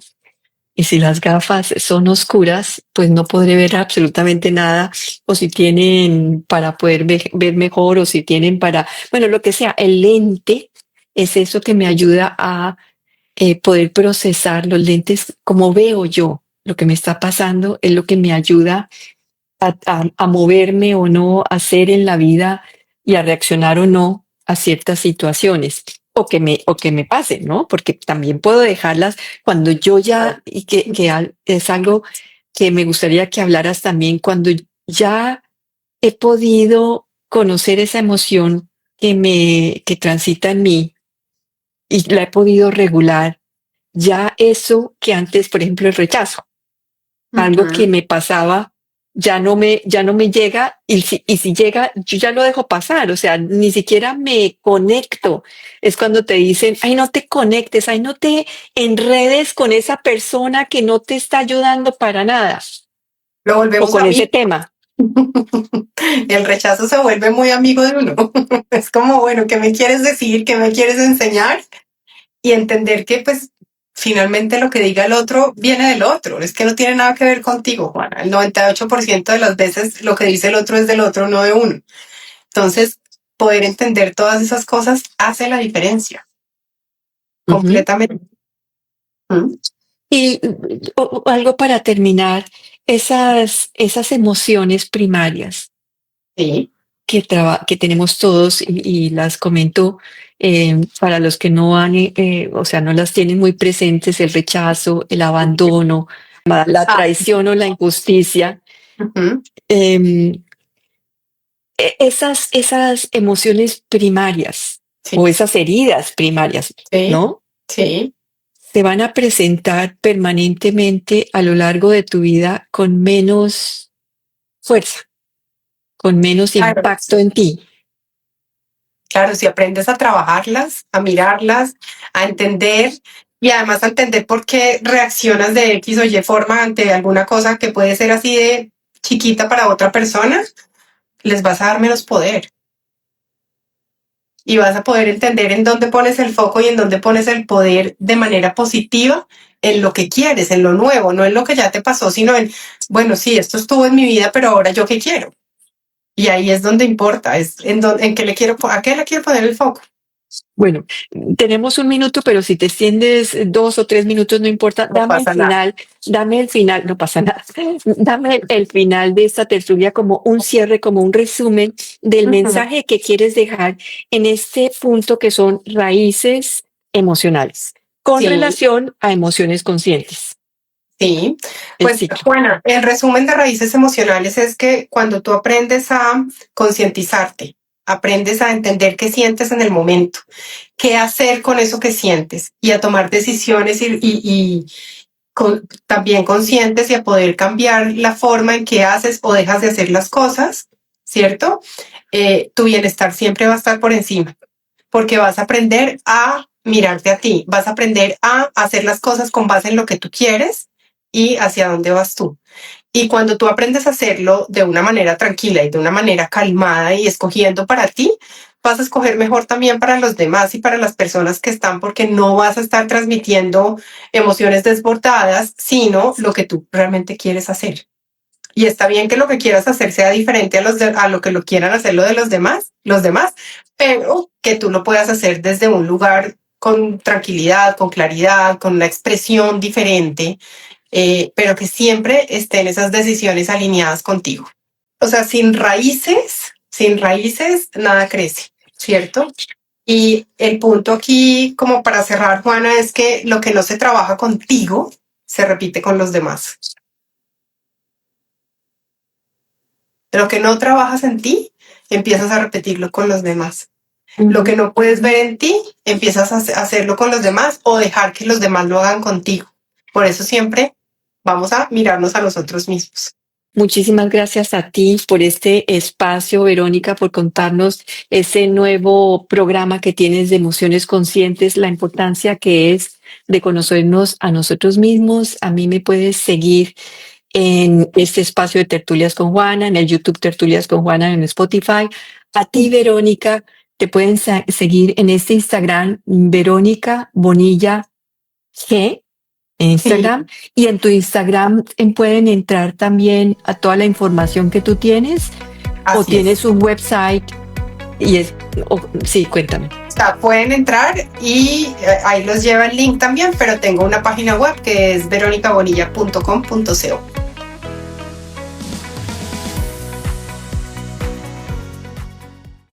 Y si las gafas son oscuras, pues no podré ver absolutamente nada. O si tienen para poder ver mejor, o si tienen para, bueno, lo que sea, el lente es eso que me ayuda a poder procesar los lentes como veo yo. Lo que me está pasando es lo que me ayuda a moverme o no, a hacer en la vida y a reaccionar o no a ciertas situaciones o que me pasen, ¿no? Porque también puedo dejarlas cuando yo ya, y es algo que me gustaría que hablaras también, cuando ya he podido conocer esa emoción que transita en mí y la he podido regular, ya eso que antes, por ejemplo, el rechazo algo que Ujú. me pasaba, ya no me llega y si llega, yo ya lo dejo pasar, o sea, ni siquiera me conecto. Es cuando te dicen, ay, no te conectes, ay, no te enredes con esa persona que no te está ayudando para nada Lo o volvemos con a ese mí. tema. El rechazo se vuelve muy amigo de uno. Es como, bueno, ¿qué me quieres decir? ¿Qué me quieres enseñar? Y entender que pues finalmente lo que diga el otro viene del otro, es que no tiene nada que ver contigo, Juana. El 98% de las veces lo que dice el otro es del otro, no de uno. Entonces, poder entender todas esas cosas hace la diferencia, Ujú. completamente. ¿Mm? Y algo para terminar, esas emociones primarias Sí, que tenemos todos y las comento para los que no han, o sea, no las tienen muy presentes, el rechazo, el abandono, la ah, traición o la injusticia, ujú, em, esas emociones primarias sí, o esas heridas primarias, sí, ¿no? sí, Se van a presentar permanentemente a lo largo de tu vida con menos fuerza, con menos claro. impacto en ti. Claro, si aprendes a trabajarlas, a mirarlas, a entender y además a entender por qué reaccionas de X o Y forma ante alguna cosa que puede ser así de chiquita para otra persona, les vas a dar menos poder y vas a poder entender en dónde pones el foco y en dónde pones el poder de manera positiva en lo que quieres, en lo nuevo, no en lo que ya te pasó, sino en, bueno, sí, esto estuvo en mi vida, pero ahora yo qué quiero. Y ahí es donde importa, es en qué le quiero, a qué le quiero poner el foco. Bueno, tenemos un minuto, pero si te extiendes 2 o 3 minutos, no importa. No pasa nada. Dame el final, no pasa nada. Dame el final de esta tertulia como un cierre, como un resumen del Ujú. mensaje que quieres dejar en este punto que son raíces emocionales, con Sí, relación a emociones conscientes, sí. el Pues ciclo. bueno, el resumen de raíces emocionales es que cuando tú aprendes a concientizarte, aprendes a entender qué sientes en el momento, qué hacer con eso que sientes y a tomar decisiones también conscientes y a poder cambiar la forma en que haces o dejas de hacer las cosas, ¿cierto? Tu bienestar siempre va a estar por encima, porque vas a aprender a mirarte a ti, vas a aprender a hacer las cosas con base en lo que tú quieres y hacia dónde vas tú. Y cuando tú aprendes a hacerlo de una manera tranquila y de una manera calmada y escogiendo para ti, vas a escoger mejor también para los demás y para las personas que están, porque no vas a estar transmitiendo emociones desbordadas, sino lo que tú realmente quieres hacer. Y está bien que lo que quieras hacer sea diferente a lo que lo quieran hacer lo de los demás, pero que tú lo puedas hacer desde un lugar con tranquilidad, con claridad, con una expresión diferente, pero que siempre estén esas decisiones alineadas contigo. O sea, sin raíces, nada crece, ¿cierto? Y el punto aquí, como para cerrar, Juana, es que lo que no se trabaja contigo, se repite con los demás. Lo que no trabajas en ti, empiezas a repetirlo con los demás. Lo que no puedes ver en ti, empiezas a hacerlo con los demás o dejar que los demás lo hagan contigo. Por eso siempre vamos a mirarnos a nosotros mismos. Muchísimas gracias a ti por este espacio, Verónica, por contarnos ese nuevo programa que tienes de emociones conscientes, la importancia que es de conocernos a nosotros mismos. A mí me puedes seguir en este espacio de Tertulias con Juana, en el YouTube Tertulias con Juana, en Spotify. A ti, Verónica, te pueden seguir en este Instagram, Verónica Bonilla G, en Instagram. Sí. Y en tu Instagram pueden entrar también a toda la información que tú tienes. Así o tienes un website y sí, cuéntame. O sea, pueden entrar y ahí los lleva el link también, pero tengo una página web que es veronicabonilla.com.co.